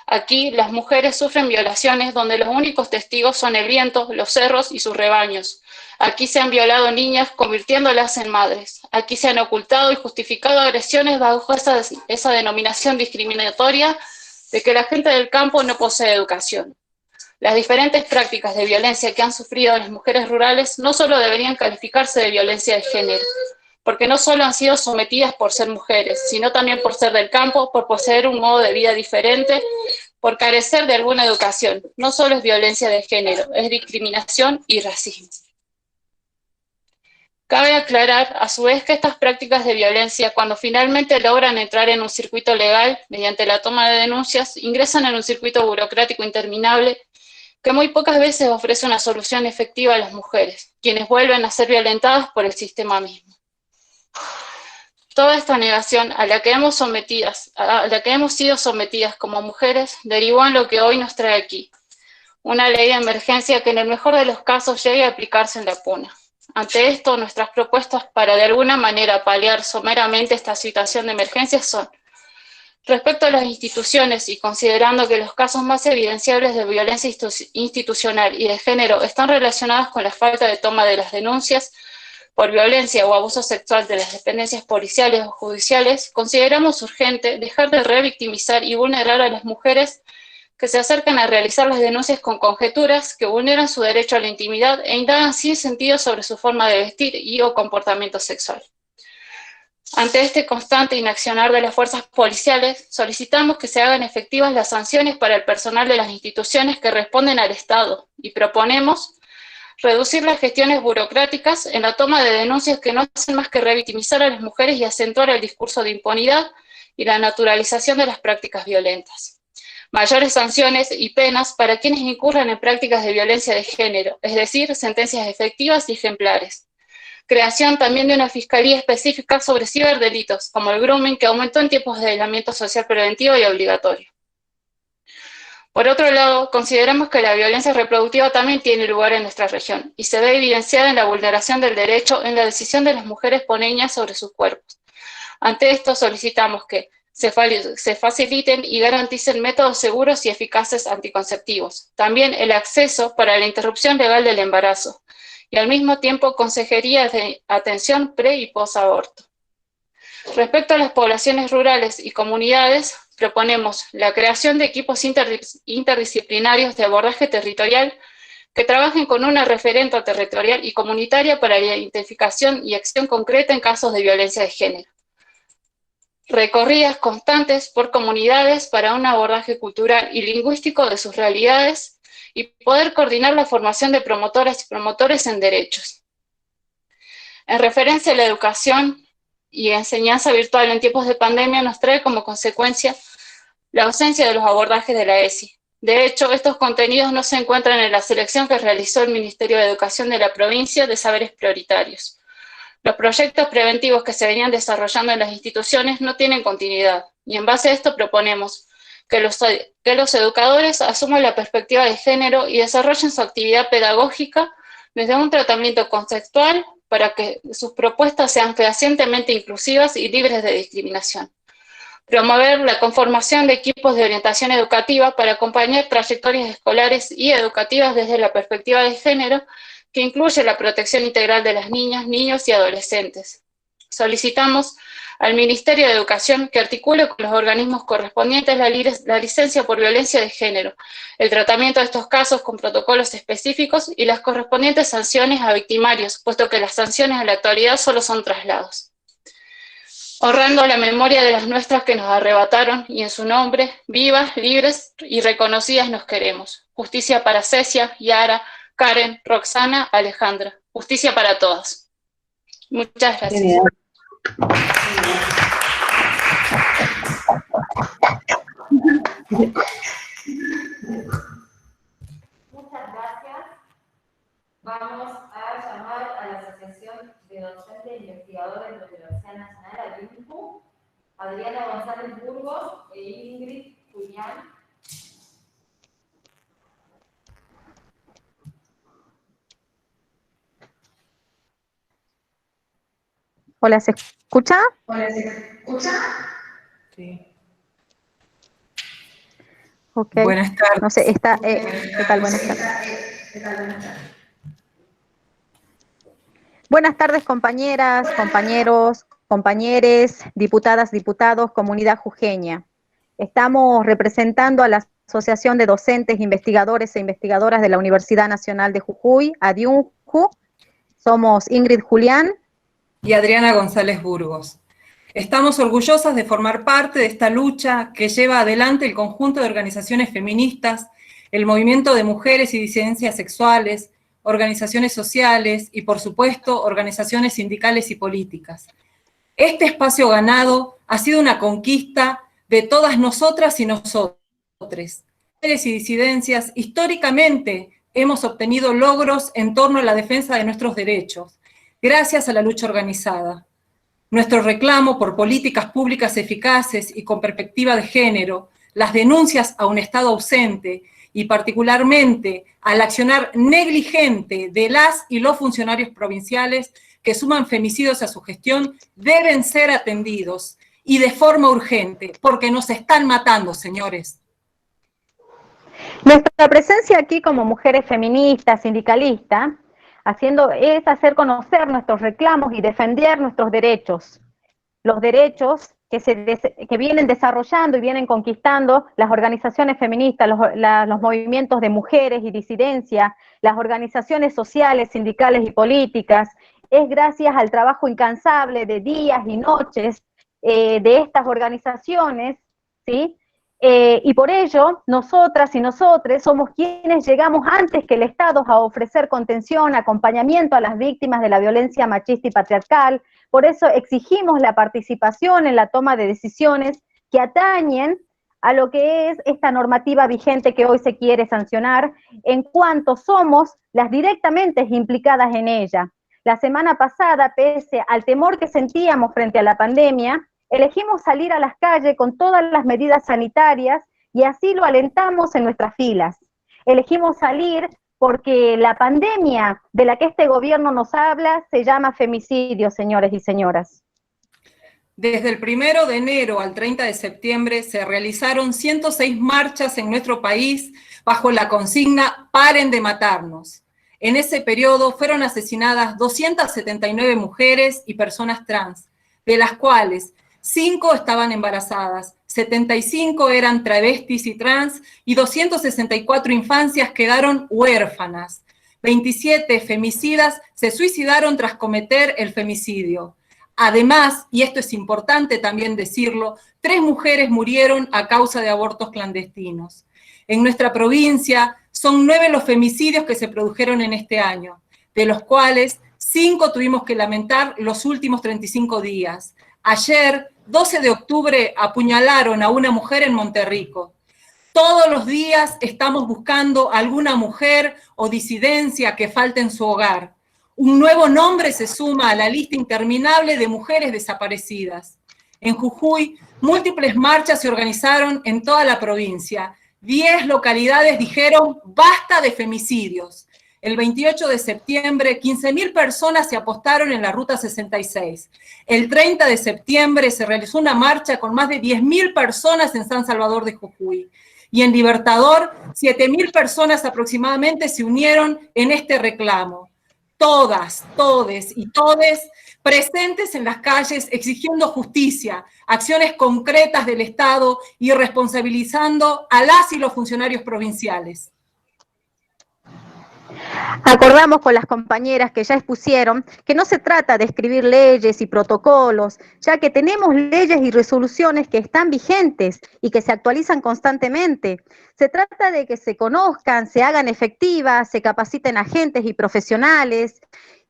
Aquí, las mujeres sufren violaciones donde los únicos testigos son el viento, los cerros y sus rebaños. Aquí se han violado niñas, convirtiéndolas en madres. Aquí se han ocultado y justificado agresiones bajo esa denominación discriminatoria de que la gente del campo no posee educación. Las diferentes prácticas de violencia que han sufrido las mujeres rurales no solo deberían calificarse de violencia de género, porque no solo han sido sometidas por ser mujeres, sino también por ser del campo, por poseer un modo de vida diferente, por carecer de alguna educación. No solo es violencia de género, es discriminación y racismo. Cabe aclarar, a su vez, que estas prácticas de violencia, cuando finalmente logran entrar en un circuito legal, mediante la toma de denuncias, ingresan en un circuito burocrático interminable que muy pocas veces ofrece una solución efectiva a las mujeres, quienes vuelven a ser violentadas por el sistema mismo. Toda esta negación a la que hemos sido sometidas como mujeres derivó en lo que hoy nos trae aquí, una ley de emergencia que en el mejor de los casos llegue a aplicarse en la puna. Ante esto, nuestras propuestas para de alguna manera paliar someramente esta situación de emergencia son: respecto a las instituciones y considerando que los casos más evidenciables de violencia institucional y de género están relacionados con la falta de toma de las denuncias por violencia o abuso sexual de las dependencias policiales o judiciales, consideramos urgente dejar de revictimizar y vulnerar a las mujeres que se acercan a realizar las denuncias con conjeturas que vulneran su derecho a la intimidad e indagan sin sentido sobre su forma de vestir y o comportamiento sexual. Ante este constante inaccionar de las fuerzas policiales, solicitamos que se hagan efectivas las sanciones para el personal de las instituciones que responden al Estado y proponemos reducir las gestiones burocráticas en la toma de denuncias que no hacen más que revictimizar a las mujeres y acentuar el discurso de impunidad y la naturalización de las prácticas violentas. Mayores sanciones y penas para quienes incurran en prácticas de violencia de género, es decir, sentencias efectivas y ejemplares. Creación también de una fiscalía específica sobre ciberdelitos, como el grooming, que aumentó en tiempos de aislamiento social preventivo y obligatorio. Por otro lado, consideramos que la violencia reproductiva también tiene lugar en nuestra región y se ve evidenciada en la vulneración del derecho en la decisión de las mujeres poneñas sobre sus cuerpos. Ante esto, solicitamos que se faciliten y garanticen métodos seguros y eficaces anticonceptivos. También el acceso para la interrupción legal del embarazo y al mismo tiempo consejerías de atención pre- y posaborto. Respecto a las poblaciones rurales y comunidades, proponemos la creación de equipos interdisciplinarios de abordaje territorial que trabajen con una referente territorial y comunitaria para la identificación y acción concreta en casos de violencia de género. Recorridas constantes por comunidades para un abordaje cultural y lingüístico de sus realidades y poder coordinar la formación de promotoras y promotores en derechos. En referencia a la educación y enseñanza virtual en tiempos de pandemia, nos trae como consecuencia la ausencia de los abordajes de la ESI. De hecho, estos contenidos no se encuentran en la selección que realizó el Ministerio de Educación de la provincia de saberes prioritarios. Los proyectos preventivos que se venían desarrollando en las instituciones no tienen continuidad, y en base a esto proponemos que los educadores asuman la perspectiva de género y desarrollen su actividad pedagógica desde un tratamiento conceptual para que sus propuestas sean fehacientemente inclusivas y libres de discriminación. Promover la conformación de equipos de orientación educativa para acompañar trayectorias escolares y educativas desde la perspectiva de género, que incluye la protección integral de las niñas, niños y adolescentes. Solicitamos al Ministerio de Educación que articule con los organismos correspondientes la licencia por violencia de género, el tratamiento de estos casos con protocolos específicos y las correspondientes sanciones a victimarios, puesto que las sanciones en la actualidad solo son traslados. Honrando la memoria de las nuestras que nos arrebataron y en su nombre, vivas, libres y reconocidas nos queremos. Justicia para Cecia, Yara, Karen, Roxana, Alejandra. Justicia para todas. Muchas gracias. Muchas gracias. Vamos a llamar a la Asociación de Docentes e Investigadores de la Universidad Nacional, ADIUNCU, Adriana González Burgos e Ingrid Julián. Hola, ¿se escucha? Hola, ¿se escucha? Sí. Ok. Buenas tardes. No sé, está, ¿qué tal? Buenas tardes. Buenas tardes, compañeras, compañeros, compañeres, diputadas, diputados, comunidad jujeña. Estamos representando a la Asociación de Docentes, Investigadores e Investigadoras de la Universidad Nacional de Jujuy, ADIUNCU. Somos Ingrid Julián Y Adriana González Burgos. Estamos orgullosas de formar parte de esta lucha que lleva adelante el conjunto de organizaciones feministas, el movimiento de mujeres y disidencias sexuales, organizaciones sociales y, por supuesto, organizaciones sindicales y políticas. Este espacio ganado ha sido una conquista de todas nosotras y nosotros. Mujeres y disidencias, históricamente hemos obtenido logros en torno a la defensa de nuestros derechos, gracias a la lucha organizada. Nuestro reclamo por políticas públicas eficaces y con perspectiva de género, las denuncias a un Estado ausente y particularmente al accionar negligente de las y los funcionarios provinciales que suman femicidios a su gestión, deben ser atendidos y de forma urgente, porque nos están matando, señores. Nuestra presencia aquí como mujeres feministas, sindicalistas, es hacer conocer nuestros reclamos y defender nuestros derechos. Los derechos que vienen desarrollando y vienen conquistando las organizaciones feministas, los movimientos de mujeres y disidencia, las organizaciones sociales, sindicales y políticas, es gracias al trabajo incansable de días y noches de estas organizaciones, ¿sí? Y por ello, nosotras y nosotres somos quienes llegamos antes que el Estado a ofrecer contención, acompañamiento a las víctimas de la violencia machista y patriarcal. Por eso exigimos la participación en la toma de decisiones que atañen a lo que es esta normativa vigente que hoy se quiere sancionar, en cuanto somos las directamente implicadas en ella. La semana pasada, pese al temor que sentíamos frente a la pandemia, elegimos salir a las calles con todas las medidas sanitarias y así lo alentamos en nuestras filas. Elegimos salir porque la pandemia de la que este gobierno nos habla se llama femicidio, señores y señoras. Desde el 1 de enero al 30 de septiembre se realizaron 106 marchas en nuestro país bajo la consigna "Paren de matarnos". En ese periodo fueron asesinadas 279 mujeres y personas trans, de las cuales 5 estaban embarazadas, 75 eran travestis y trans y 264 infancias quedaron huérfanas. 27 femicidas se suicidaron tras cometer el femicidio. Además, y esto es importante también decirlo, 3 mujeres murieron a causa de abortos clandestinos. En nuestra provincia son 9 los femicidios que se produjeron en este año, de los cuales 5 tuvimos que lamentar los últimos 35 días. Ayer, 12 de octubre, apuñalaron a una mujer en Monterrico. Todos los días estamos buscando alguna mujer o disidencia que falte en su hogar. Un nuevo nombre se suma a la lista interminable de mujeres desaparecidas. En Jujuy, múltiples marchas se organizaron en toda la provincia. 10 localidades dijeron basta de femicidios. El 28 de septiembre, 15.000 personas se apostaron en la Ruta 66. El 30 de septiembre se realizó una marcha con más de 10.000 personas en San Salvador de Jujuy. Y en Libertador, 7.000 personas aproximadamente se unieron en este reclamo. Todas, todes y todes presentes en las calles exigiendo justicia, acciones concretas del Estado y responsabilizando a las y los funcionarios provinciales. Acordamos con las compañeras que ya expusieron que no se trata de escribir leyes y protocolos, ya que tenemos leyes y resoluciones que están vigentes y que se actualizan constantemente. Se trata de que se conozcan, se hagan efectivas, se capaciten agentes y profesionales,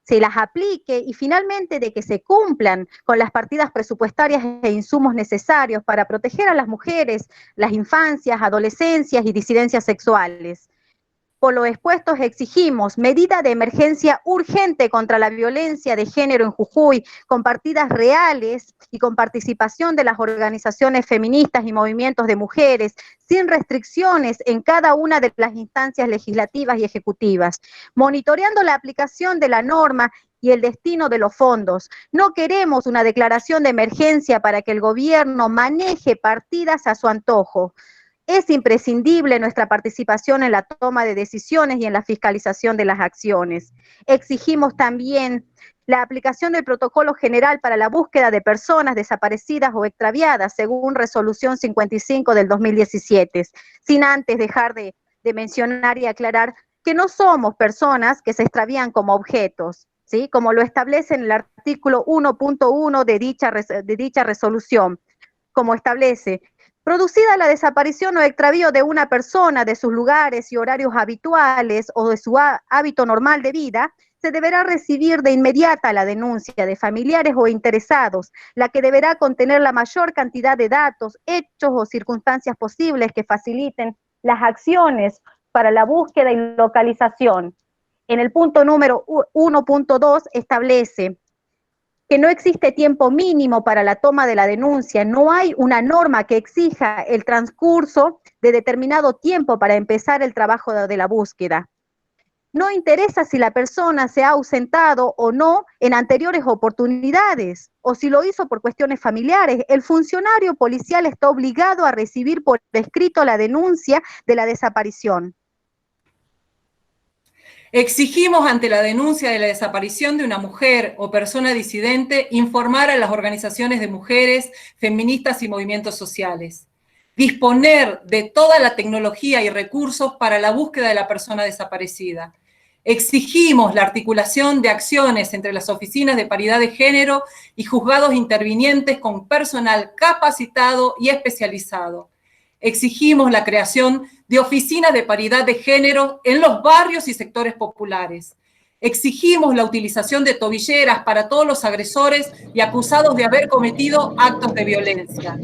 se las aplique y finalmente de que se cumplan con las partidas presupuestarias e insumos necesarios para proteger a las mujeres, las infancias, adolescencias y disidencias sexuales. Por lo expuesto, exigimos medida de emergencia urgente contra la violencia de género en Jujuy, con partidas reales y con participación de las organizaciones feministas y movimientos de mujeres, sin restricciones en cada una de las instancias legislativas y ejecutivas, monitoreando la aplicación de la norma y el destino de los fondos. No queremos una declaración de emergencia para que el gobierno maneje partidas a su antojo. Es imprescindible nuestra participación en la toma de decisiones y en la fiscalización de las acciones. Exigimos también la aplicación del protocolo general para la búsqueda de personas desaparecidas o extraviadas, según Resolución 55 del 2017, sin antes dejar de mencionar y aclarar que no somos personas que se extravían como objetos, ¿sí? Como lo establece en el artículo artículo 1.1 de dicha resolución, como establece: producida la desaparición o extravío de una persona de sus lugares y horarios habituales o de su hábito normal de vida, se deberá recibir de inmediata la denuncia de familiares o interesados, la que deberá contener la mayor cantidad de datos, hechos o circunstancias posibles que faciliten las acciones para la búsqueda y localización. En el punto número 1.2 establece que no existe tiempo mínimo para la toma de la denuncia, no hay una norma que exija el transcurso de determinado tiempo para empezar el trabajo de la búsqueda. No interesa si la persona se ha ausentado o no en anteriores oportunidades, o si lo hizo por cuestiones familiares. El funcionario policial está obligado a recibir por escrito la denuncia de la desaparición. Exigimos ante la denuncia de la desaparición de una mujer o persona disidente informar a las organizaciones de mujeres, feministas y movimientos sociales. Disponer de toda la tecnología y recursos para la búsqueda de la persona desaparecida. Exigimos la articulación de acciones entre las oficinas de paridad de género y juzgados intervinientes con personal capacitado y especializado. Exigimos la creación de oficinas de paridad de género en los barrios y sectores populares. Exigimos la utilización de tobilleras para todos los agresores y acusados de haber cometido actos de violencia.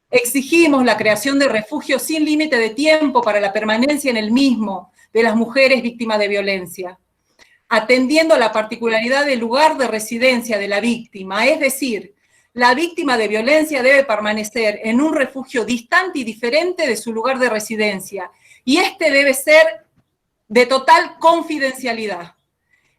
Exigimos la creación de refugios sin límite de tiempo para la permanencia en el mismo de las mujeres víctimas de violencia, atendiendo a la particularidad del lugar de residencia de la víctima, es decir, la víctima de violencia debe permanecer en un refugio distante y diferente de su lugar de residencia, y este debe ser de total confidencialidad.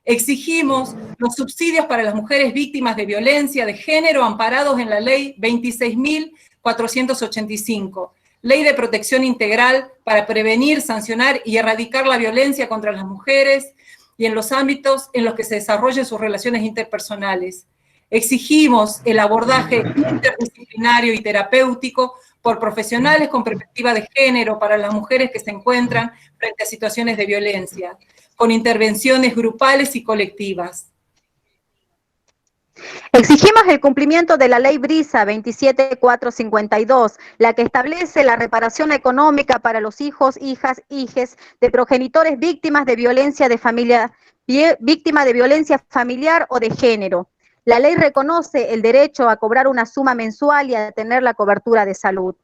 Exigimos los subsidios para las mujeres víctimas de violencia de género amparados en la Ley 26.485, Ley de Protección Integral para prevenir, sancionar y erradicar la violencia contra las mujeres y en los ámbitos en los que se desarrollen sus relaciones interpersonales. Exigimos el abordaje interdisciplinario y terapéutico por profesionales con perspectiva de género para las mujeres que se encuentran frente a situaciones de violencia, con intervenciones grupales y colectivas. Exigimos el cumplimiento de la Ley Brisa 27452, la que establece la reparación económica para los hijos, hijas, hijes de progenitores víctimas de violencia familiar o de género. La ley reconoce el derecho a cobrar una suma mensual y a tener la cobertura de salud.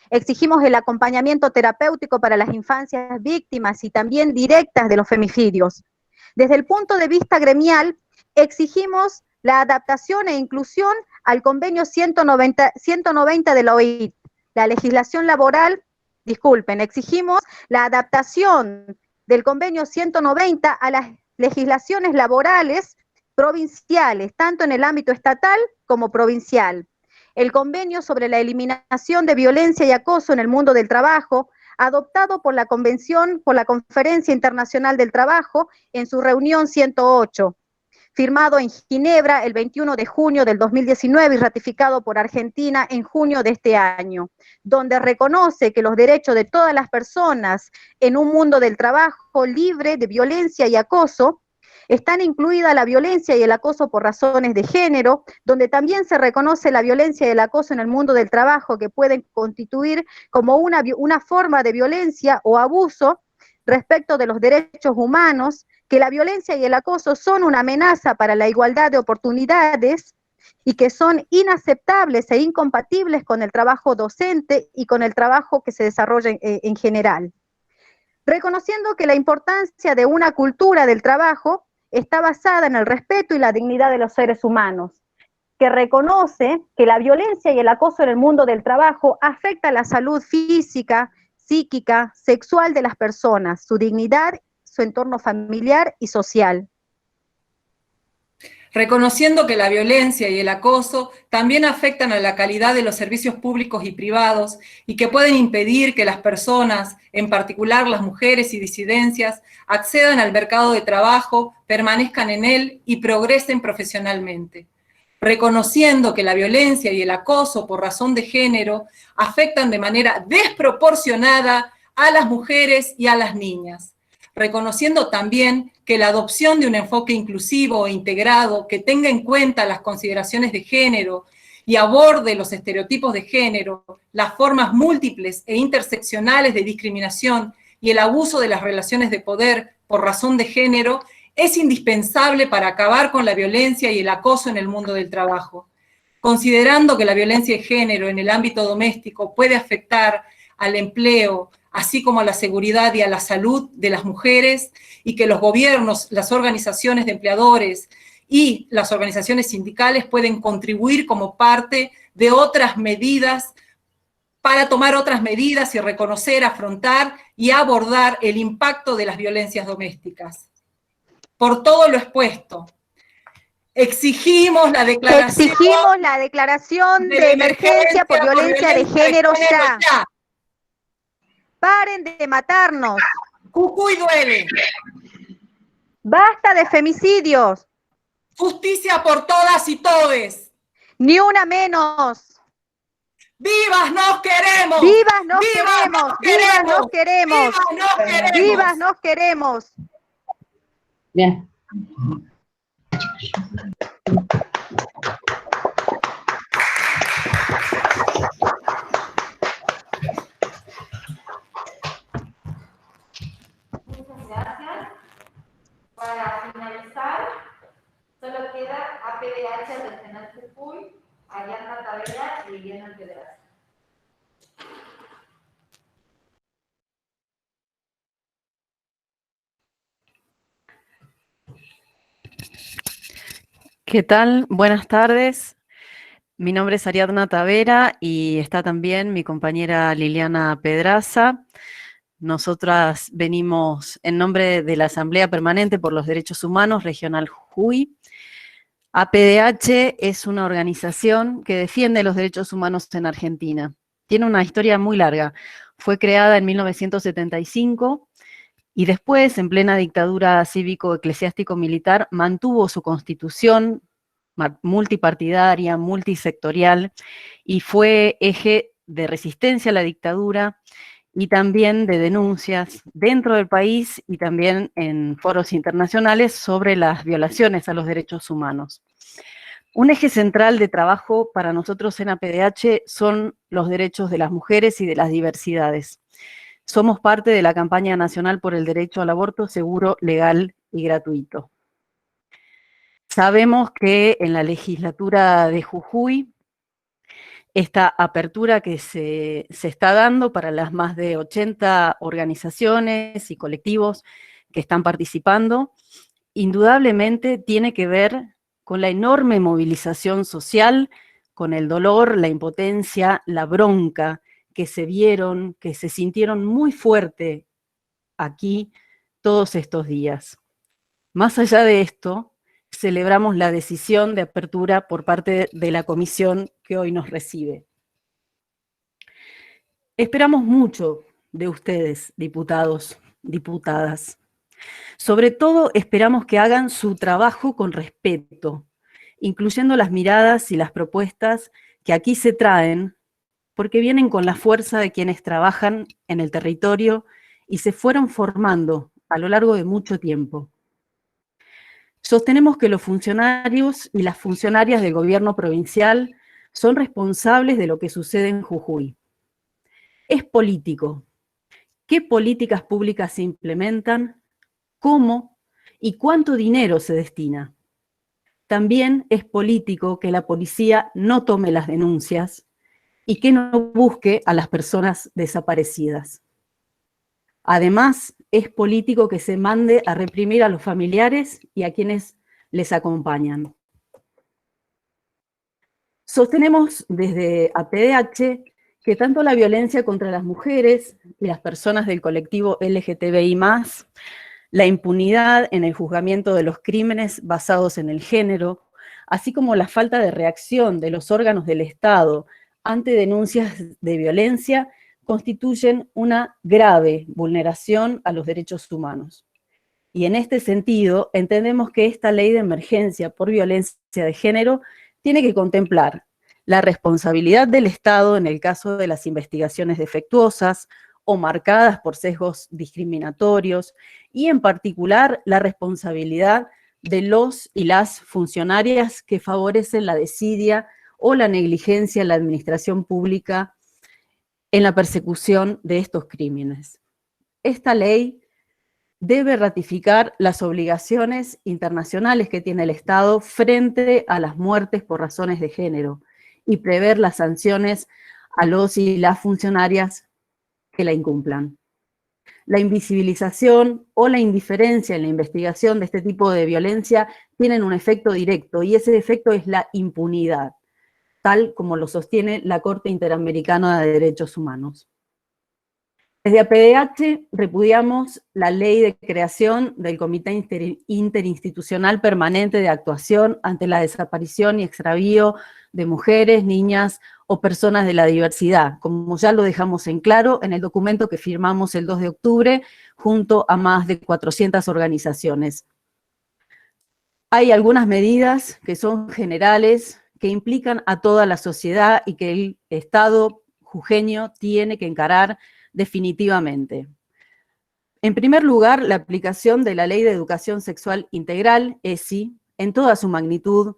Exigimos el acompañamiento terapéutico para las infancias víctimas y también directas de los femicidios. Desde el punto de vista gremial, exigimos la adaptación e inclusión al convenio 190 de la OIT. La legislación laboral, exigimos la adaptación del convenio 190 a las legislaciones laborales provinciales, tanto en el ámbito estatal como provincial. El convenio sobre la eliminación de violencia y acoso en el mundo del trabajo, adoptado por la Conferencia Internacional del Trabajo en su reunión 108, firmado en Ginebra el 21 de junio del 2019 y ratificado por Argentina en junio de este año, donde reconoce que los derechos de todas las personas en un mundo del trabajo libre de violencia y acoso están incluida la violencia y el acoso por razones de género, donde también se reconoce la violencia y el acoso en el mundo del trabajo que pueden constituir como una forma de violencia o abuso respecto de los derechos humanos, que la violencia y el acoso son una amenaza para la igualdad de oportunidades y que son inaceptables e incompatibles con el trabajo docente y con el trabajo que se desarrolla en general. Reconociendo que la importancia de una cultura del trabajo está basada en el respeto y la dignidad de los seres humanos, que reconoce que la violencia y el acoso en el mundo del trabajo afecta la salud física, psíquica, sexual de las personas, su dignidad, su entorno familiar y social. Reconociendo que la violencia y el acoso también afectan a la calidad de los servicios públicos y privados y que pueden impedir que las personas, en particular las mujeres y disidencias, accedan al mercado de trabajo, permanezcan en él y progresen profesionalmente. Reconociendo que la violencia y el acoso por razón de género afectan de manera desproporcionada a las mujeres y a las niñas. reconociendo también que la adopción de un enfoque inclusivo e integrado que tenga en cuenta las consideraciones de género y aborde los estereotipos de género, las formas múltiples e interseccionales de discriminación y el abuso de las relaciones de poder por razón de género, es indispensable para acabar con la violencia y el acoso en el mundo del trabajo. Considerando que la violencia de género en el ámbito doméstico puede afectar al empleo, así como a la seguridad y a la salud de las mujeres, y que los gobiernos, las organizaciones de empleadores y las organizaciones sindicales pueden contribuir como parte de otras medidas para tomar otras medidas y reconocer, afrontar y abordar el impacto de las violencias domésticas. Por todo lo expuesto, exigimos la declaración de emergencia por violencia de género ya. Paren de matarnos. Jujuy duele. Basta de femicidios. Justicia por todas y todes. Ni una menos. ¡Vivas nos queremos! ¡Vivas nos queremos! ¡Vivas nos queremos! ¡Vivas nos queremos! Bien. Muchas gracias. Para finalizar, solo queda APDH Regional Jujuy, Ariadna Tavera y Liliana Pedraza. ¿Qué tal? Buenas tardes. Mi nombre es Ariadna Tavera y está también mi compañera Liliana Pedraza. Nosotras venimos en nombre de la Asamblea Permanente por los Derechos Humanos Regional Jujuy. APDH es una organización que defiende los derechos humanos en Argentina. Tiene una historia muy larga. Fue creada en 1975 y después, en plena dictadura cívico-eclesiástico-militar, mantuvo su constitución multipartidaria, multisectorial, y fue eje de resistencia a la dictadura y también de denuncias dentro del país y también en foros internacionales sobre las violaciones a los derechos humanos. Un eje central de trabajo para nosotros en APDH son los derechos de las mujeres y de las diversidades. Somos parte de la campaña nacional por el derecho al aborto seguro, legal y gratuito. Sabemos que en la legislatura de Jujuy, esta apertura que se está dando para las más de 80 organizaciones y colectivos que están participando, indudablemente tiene que ver con la enorme movilización social, con el dolor, la impotencia, la bronca que se sintieron muy fuerte aquí todos estos días. Más allá de esto, celebramos la decisión de apertura por parte de la comisión que hoy nos recibe. Esperamos mucho de ustedes, diputados, diputadas. Sobre todo, esperamos que hagan su trabajo con respeto, incluyendo las miradas y las propuestas que aquí se traen, porque vienen con la fuerza de quienes trabajan en el territorio y se fueron formando a lo largo de mucho tiempo. Sostenemos que los funcionarios y las funcionarias del gobierno provincial son responsables de lo que sucede en Jujuy. Es político. ¿Qué políticas públicas se implementan? ¿Cómo? ¿Y cuánto dinero se destina? También es político que la policía no tome las denuncias y que no busque a las personas desaparecidas. Además, es político que se mande a reprimir a los familiares y a quienes les acompañan. Sostenemos desde APDH que tanto la violencia contra las mujeres y las personas del colectivo LGTBI+, la impunidad en el juzgamiento de los crímenes basados en el género, así como la falta de reacción de los órganos del Estado ante denuncias de violencia, constituyen una grave vulneración a los derechos humanos. Y en este sentido, entendemos que esta ley de emergencia por violencia de género tiene que contemplar la responsabilidad del Estado en el caso de las investigaciones defectuosas o marcadas por sesgos discriminatorios, y en particular la responsabilidad de los y las funcionarias que favorecen la desidia o la negligencia en la administración pública en la persecución de estos crímenes. Esta ley debe ratificar las obligaciones internacionales que tiene el Estado frente a las muertes por razones de género y prever las sanciones a los y las funcionarias que la incumplan. La invisibilización o la indiferencia en la investigación de este tipo de violencia tienen un efecto directo, y ese efecto es la impunidad, tal como lo sostiene la Corte Interamericana de Derechos Humanos. Desde APDH repudiamos la ley de creación del Comité Interinstitucional Permanente de Actuación ante la desaparición y extravío de mujeres, niñas o personas de la diversidad, como ya lo dejamos en claro en el documento que firmamos el 2 de octubre junto a más de 400 organizaciones. Hay algunas medidas que son generales, que implican a toda la sociedad y que el Estado jujeño tiene que encarar definitivamente. En primer lugar, la aplicación de la Ley de Educación Sexual Integral, ESI, en toda su magnitud,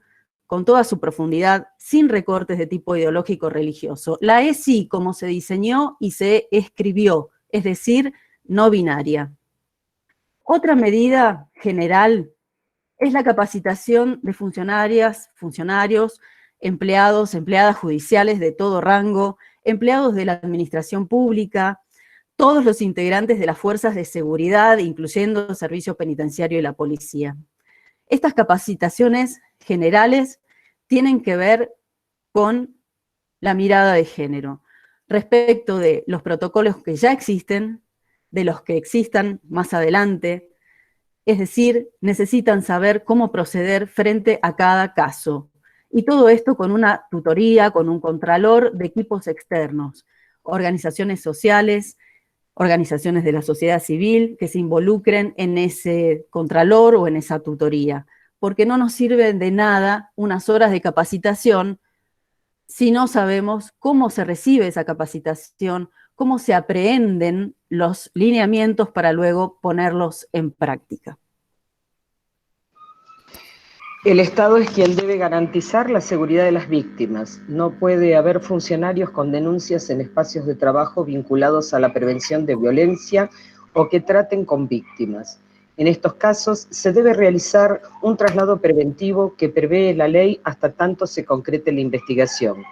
con toda su profundidad, sin recortes de tipo ideológico religioso. La ESI como se diseñó y se escribió, es decir, no binaria. Otra medida general es la capacitación de funcionarias, funcionarios, empleados, empleadas judiciales de todo rango, empleados de la administración pública, todos los integrantes de las fuerzas de seguridad, incluyendo el servicio penitenciario y la policía. Estas capacitaciones generales tienen que ver con la mirada de género, respecto de los protocolos que ya existen, de los que existan más adelante, es decir, necesitan saber cómo proceder frente a cada caso. Y todo esto con una tutoría, con un contralor de equipos externos, organizaciones sociales, organizaciones de la sociedad civil que se involucren en ese contralor o en esa tutoría, porque no nos sirven de nada unas horas de capacitación si no sabemos cómo se recibe esa capacitación, cómo se aprehenden los lineamientos para luego ponerlos en práctica. El Estado es quien debe garantizar la seguridad de las víctimas. No puede haber funcionarios con denuncias en espacios de trabajo vinculados a la prevención de violencia o que traten con víctimas. En estos casos se debe realizar un traslado preventivo que prevé la ley hasta tanto se concrete la investigación.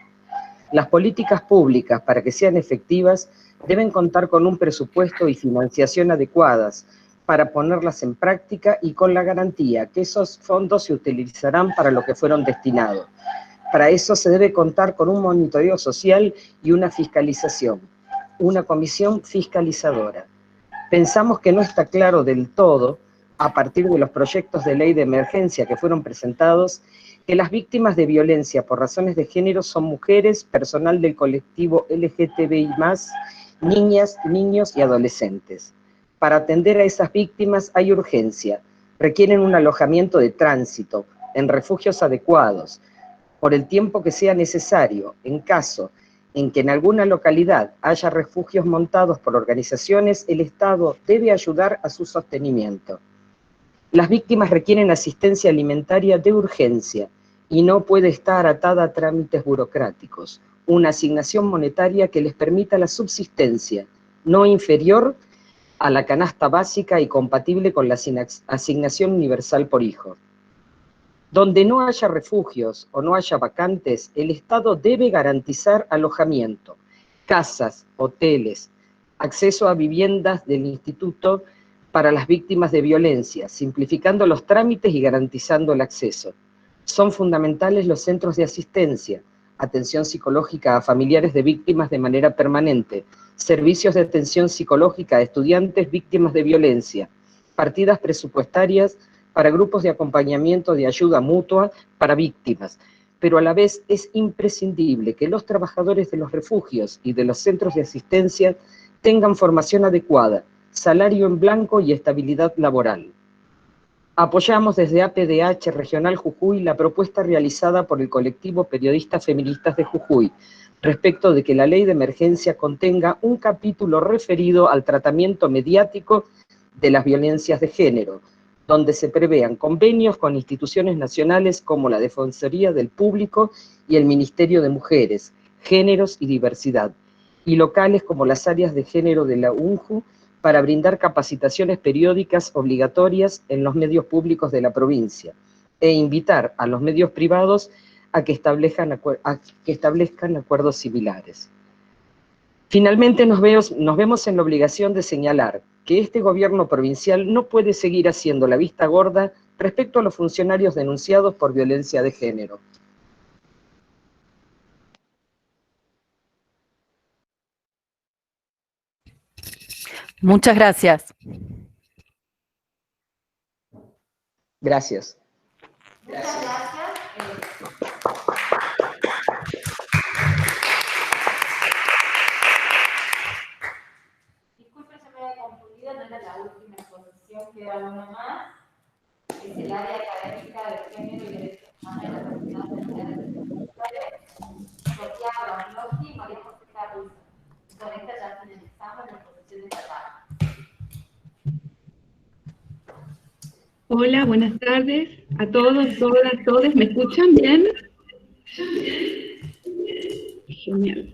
Las políticas públicas, para que sean efectivas, deben contar con un presupuesto y financiación adecuadas para ponerlas en práctica y con la garantía que esos fondos se utilizarán para lo que fueron destinados. Para eso se debe contar con un monitoreo social y una fiscalización, una comisión fiscalizadora. Pensamos que no está claro del todo, a partir de los proyectos de ley de emergencia que fueron presentados, que las víctimas de violencia por razones de género son mujeres, personal del colectivo LGTBI+, niñas, niños y adolescentes. Para atender a esas víctimas hay urgencia, requieren un alojamiento de tránsito, en refugios adecuados, por el tiempo que sea necesario, en caso en que en alguna localidad haya refugios montados por organizaciones, el Estado debe ayudar a su sostenimiento. Las víctimas requieren asistencia alimentaria de urgencia y no puede estar atada a trámites burocráticos, una asignación monetaria que les permita la subsistencia, no inferior a la canasta básica y compatible con la asignación universal por hijo. Donde no haya refugios o no haya vacantes, el Estado debe garantizar alojamiento, casas, hoteles, acceso a viviendas del Instituto para las víctimas de violencia, simplificando los trámites y garantizando el acceso. Son fundamentales los centros de asistencia, atención psicológica a familiares de víctimas de manera permanente, servicios de atención psicológica a estudiantes víctimas de violencia, partidas presupuestarias para grupos de acompañamiento de ayuda mutua para víctimas, pero a la vez es imprescindible que los trabajadores de los refugios y de los centros de asistencia tengan formación adecuada, salario en blanco y estabilidad laboral. Apoyamos desde APDH Regional Jujuy la propuesta realizada por el colectivo Periodistas Feministas de Jujuy respecto de que la ley de emergencia contenga un capítulo referido al tratamiento mediático de las violencias de género, donde se prevean convenios con instituciones nacionales como la Defensoría del Público y el Ministerio de Mujeres, Géneros y Diversidad, y locales como las áreas de género de la UNJU, para brindar capacitaciones periódicas obligatorias en los medios públicos de la provincia, e invitar a los medios privados a que establezcan acuerdos similares. Finalmente nos vemos en la obligación de señalar que este gobierno provincial no puede seguir haciendo la vista gorda respecto a los funcionarios denunciados por violencia de género. Muchas gracias. Gracias. Muchas gracias. Disculpe, yo me había confundido, no era la última exposición, queda una más. Es el área académica de género y derechos humanos de la Facultad de Mujeres, Sofía Brandowski y María José Carrizo. Con esta ya finalizamos la exposición de esta tarde. Hola, buenas tardes a todos, todas, todes. ¿Me escuchan bien? Genial.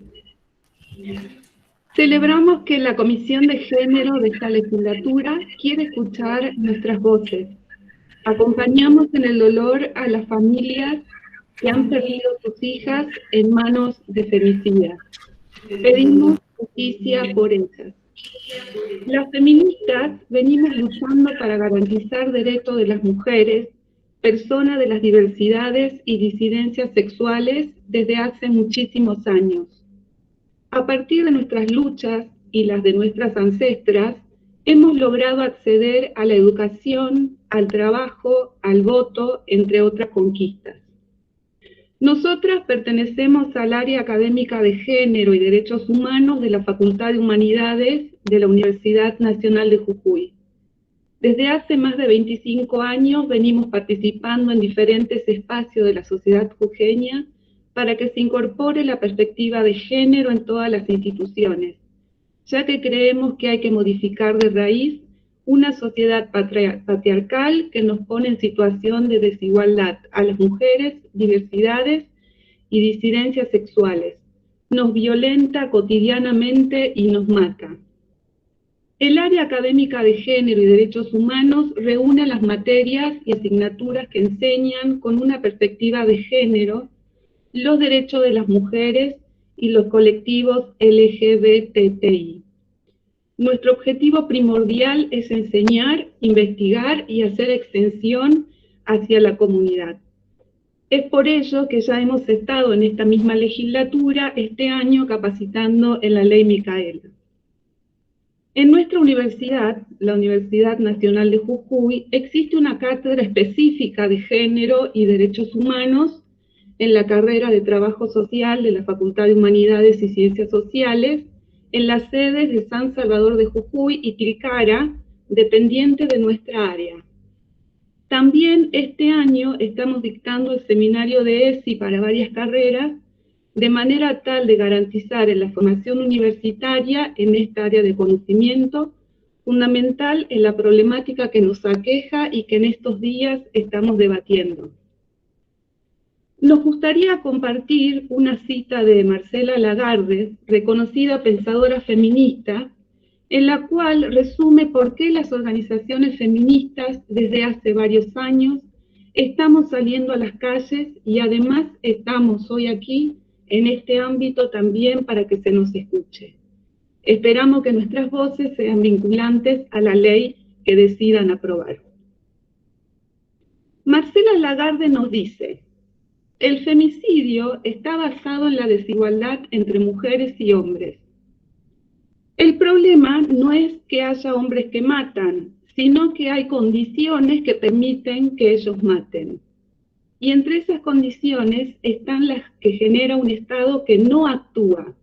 Celebramos que la Comisión de Género de esta legislatura quiere escuchar nuestras voces. Acompañamos en el dolor a las familias que han perdido sus hijas en manos de femicidas. Pedimos justicia por ellas. Las feministas venimos luchando para garantizar derechos de las mujeres, personas de las diversidades y disidencias sexuales desde hace muchísimos años. A partir de nuestras luchas y las de nuestras ancestras, hemos logrado acceder a la educación, al trabajo, al voto, entre otras conquistas. Nosotras pertenecemos al área académica de Género y Derechos Humanos de la Facultad de Humanidades de la Universidad Nacional de Jujuy. Desde hace más de 25 años venimos participando en diferentes espacios de la sociedad jujeña para que se incorpore la perspectiva de género en todas las instituciones, ya que creemos que hay que modificar de raíz una sociedad patriarcal que nos pone en situación de desigualdad a las mujeres, diversidades y disidencias sexuales, nos violenta cotidianamente y nos mata. El área académica de Género y Derechos Humanos reúne las materias y asignaturas que enseñan con una perspectiva de género los derechos de las mujeres y los colectivos LGBTI. Nuestro objetivo primordial es enseñar, investigar y hacer extensión hacia la comunidad. Es por ello que ya hemos estado en esta misma legislatura este año capacitando en la Ley Micaela. En nuestra universidad, la Universidad Nacional de Jujuy, existe una cátedra específica de género y derechos humanos en la carrera de Trabajo Social de la Facultad de Humanidades y Ciencias Sociales, en las sedes de San Salvador de Jujuy y Tilcara, dependiente de nuestra área. También este año estamos dictando el seminario de ESI para varias carreras, de manera tal de garantizar en la formación universitaria en esta área de conocimiento, fundamental en la problemática que nos aqueja y que en estos días estamos debatiendo. Nos gustaría compartir una cita de Marcela Lagarde, reconocida pensadora feminista, en la cual resume por qué las organizaciones feministas desde hace varios años estamos saliendo a las calles y además estamos hoy aquí en este ámbito también para que se nos escuche. Esperamos que nuestras voces sean vinculantes a la ley que decidan aprobar. Marcela Lagarde nos dice: el femicidio está basado en la desigualdad entre mujeres y hombres. El problema no es que haya hombres que matan, sino que hay condiciones que permiten que ellos maten. Y entre esas condiciones están las que genera un Estado que no actúa.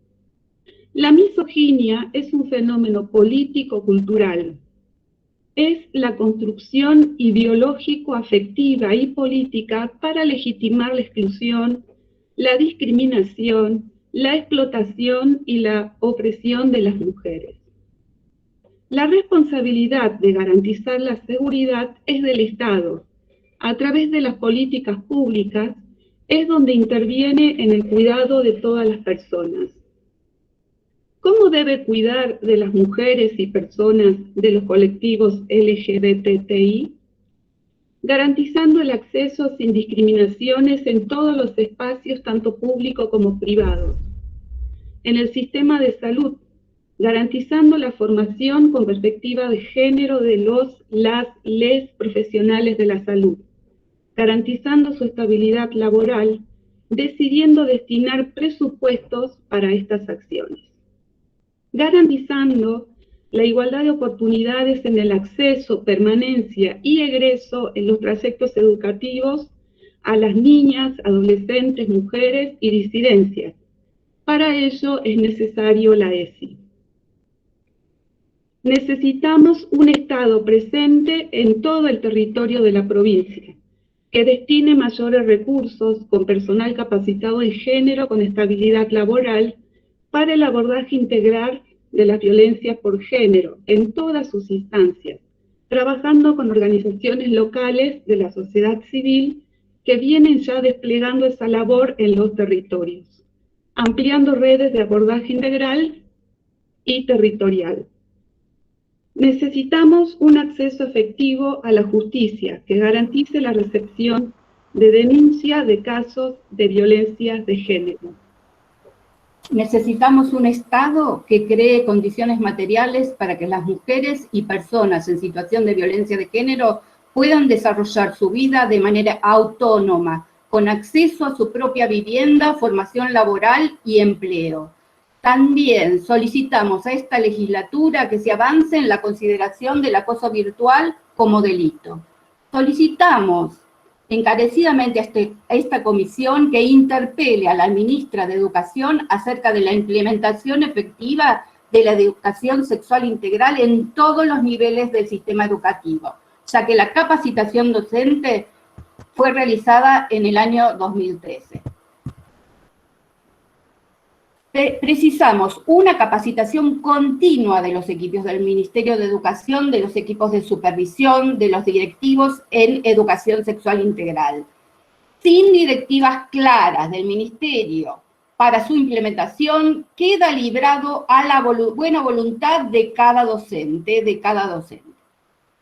La misoginia es un fenómeno político-cultural. es la construcción ideológico-afectiva y política para legitimar la exclusión, la discriminación, la explotación y la opresión de las mujeres. La responsabilidad de garantizar la seguridad es del Estado. A través de las políticas públicas es donde interviene en el cuidado de todas las personas. ¿Cómo debe cuidar de las mujeres y personas de los colectivos LGBTI? Garantizando el acceso sin discriminaciones en todos los espacios, tanto públicos como privados. En el sistema de salud, garantizando la formación con perspectiva de género de les profesionales de la salud, garantizando su estabilidad laboral, decidiendo destinar presupuestos para estas acciones. Garantizando la igualdad de oportunidades en el acceso, permanencia y egreso en los trayectos educativos a las niñas, adolescentes, mujeres y disidencias. Para ello es necesario la ESI. Necesitamos un Estado presente en todo el territorio de la provincia, que destine mayores recursos con personal capacitado en género con estabilidad laboral para el abordaje integral de las violencias por género en todas sus instancias, trabajando con organizaciones locales de la sociedad civil que vienen ya desplegando esa labor en los territorios, ampliando redes de abordaje integral y territorial. Necesitamos un acceso efectivo a la justicia que garantice la recepción de denuncia de casos de violencia de género. Necesitamos un Estado que cree condiciones materiales para que las mujeres y personas en situación de violencia de género puedan desarrollar su vida de manera autónoma, con acceso a su propia vivienda, formación laboral y empleo. También solicitamos a esta legislatura que se avance en la consideración del acoso virtual como delito. Solicitamos encarecidamente a esta comisión que interpele a la ministra de Educación acerca de la implementación efectiva de la educación sexual integral en todos los niveles del sistema educativo, ya que la capacitación docente fue realizada en el año 2013. Precisamos una capacitación continua de los equipos del Ministerio de Educación, de los equipos de supervisión, de los directivos en educación sexual integral. Sin directivas claras del Ministerio para su implementación, queda librado a la buena voluntad de cada docente,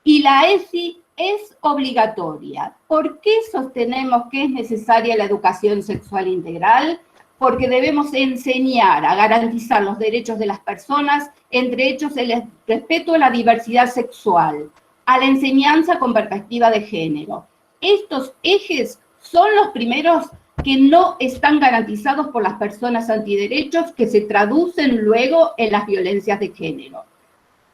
Y la ESI es obligatoria. ¿Por qué sostenemos que es necesaria la educación sexual integral? Porque debemos enseñar a garantizar los derechos de las personas, entre ellos el respeto a la diversidad sexual, a la enseñanza con perspectiva de género. Estos ejes son los primeros que no están garantizados por las personas antiderechos que se traducen luego en las violencias de género.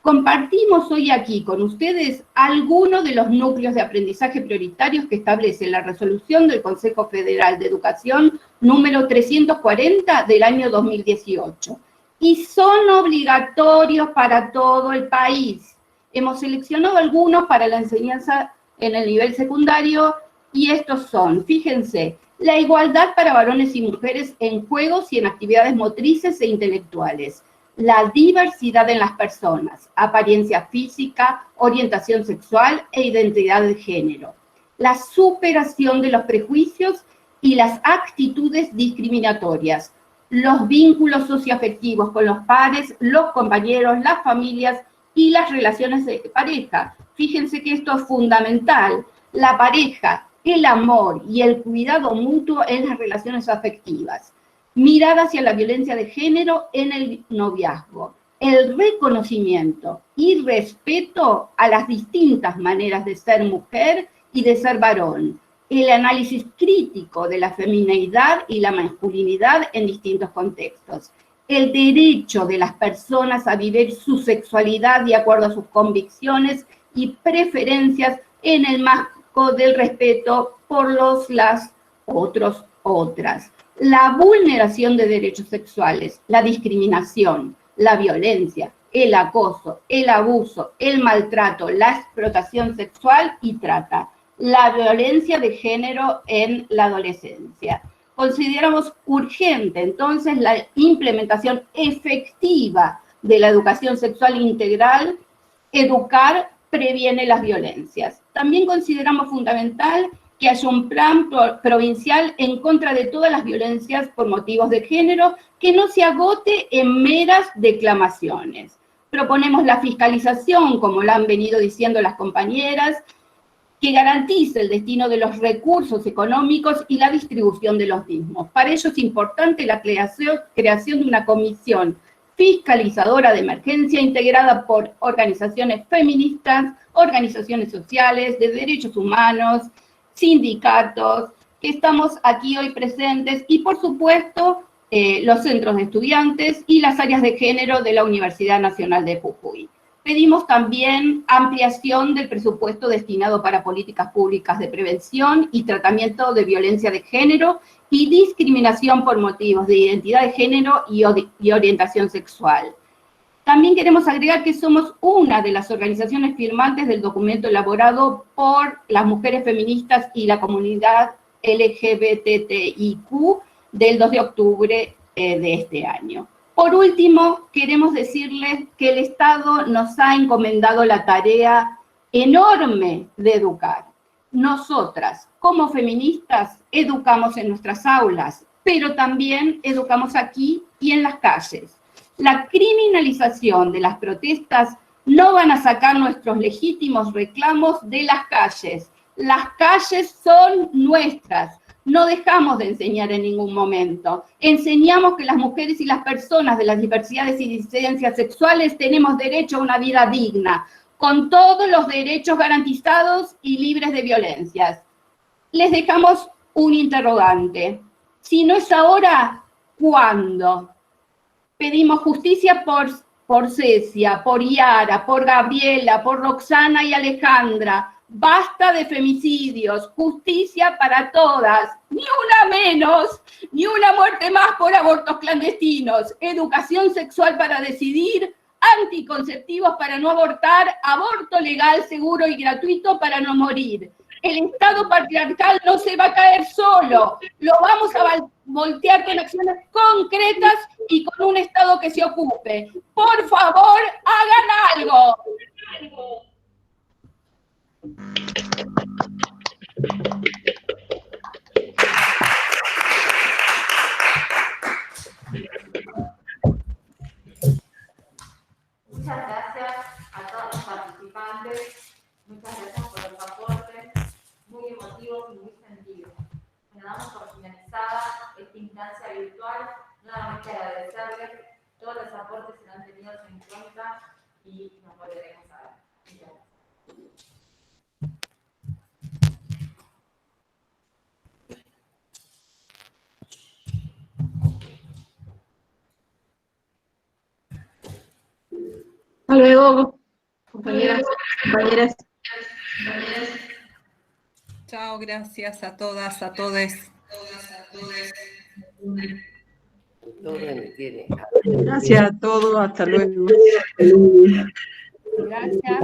Compartimos hoy aquí con ustedes algunos de los núcleos de aprendizaje prioritarios que establece la resolución del Consejo Federal de Educación número 340 del año 2018 y son obligatorios para todo el país. Hemos seleccionado algunos para la enseñanza en el nivel secundario y estos son, fíjense, la igualdad para varones y mujeres en juegos y en actividades motrices e intelectuales, la diversidad en las personas, apariencia física, orientación sexual e identidad de género, la superación de los prejuicios y las actitudes discriminatorias, los vínculos socioafectivos con los pares, los compañeros, las familias y las relaciones de pareja. Fíjense que esto es fundamental, la pareja, el amor y el cuidado mutuo en las relaciones afectivas. Mirada hacia la violencia de género en el noviazgo, el reconocimiento y respeto a las distintas maneras de ser mujer y de ser varón, el análisis crítico de la femineidad y la masculinidad en distintos contextos, el derecho de las personas a vivir su sexualidad de acuerdo a sus convicciones y preferencias en el marco del respeto por las otras. La vulneración de derechos sexuales, la discriminación, la violencia, el acoso, el abuso, el maltrato, la explotación sexual y trata, la violencia de género en la adolescencia. Consideramos urgente entonces la implementación efectiva de la educación sexual integral. Educar previene las violencias. También consideramos fundamental que haya un plan provincial en contra de todas las violencias por motivos de género, que no se agote en meras declamaciones. Proponemos la fiscalización, como lo han venido diciendo las compañeras, que garantice el destino de los recursos económicos y la distribución de los mismos. Para ello es importante la creación de una comisión fiscalizadora de emergencia integrada por organizaciones feministas, organizaciones sociales, de derechos humanos, sindicatos, que estamos aquí hoy presentes, y por supuesto los centros de estudiantes y las áreas de género de la Universidad Nacional de Jujuy. Pedimos también ampliación del presupuesto destinado para políticas públicas de prevención y tratamiento de violencia de género y discriminación por motivos de identidad de género y orientación sexual. También queremos agregar que somos una de las organizaciones firmantes del documento elaborado por las mujeres feministas y la comunidad LGBTIQ del 2 de octubre de este año. Por último, queremos decirles que el Estado nos ha encomendado la tarea enorme de educar. Nosotras, como feministas, educamos en nuestras aulas, pero también educamos aquí y en las calles. La criminalización de las protestas no van a sacar nuestros legítimos reclamos de las calles. Las calles son nuestras. No dejamos de enseñar en ningún momento. Enseñamos que las mujeres y las personas de las diversidades y disidencias sexuales tenemos derecho a una vida digna, con todos los derechos garantizados y libres de violencias. Les dejamos un interrogante. Si no es ahora, ¿cuándo? Pedimos justicia por Cecia, por Yara, por Gabriela, por Roxana y Alejandra. Basta de femicidios, justicia para todas, ni una menos, ni una muerte más por abortos clandestinos, educación sexual para decidir, anticonceptivos para no abortar, aborto legal, seguro y gratuito para no morir. El Estado patriarcal no se va a caer solo, lo vamos a voltear con acciones concretas y con un Estado que se ocupe. Por favor, hagan algo. Muchas gracias a todos los participantes, muchas gracias por los aportes, muy emotivos y muy sentidos. Nos damos por finalizada esta instancia virtual, nuevamente agradecerles, todos los aportes serán tenidos en cuenta y nos volveremos a ver. Muchas gracias. Hasta luego, compañeras, compañeras. Chao, gracias a todas, a todes. Gracias a todos, hasta luego. Gracias.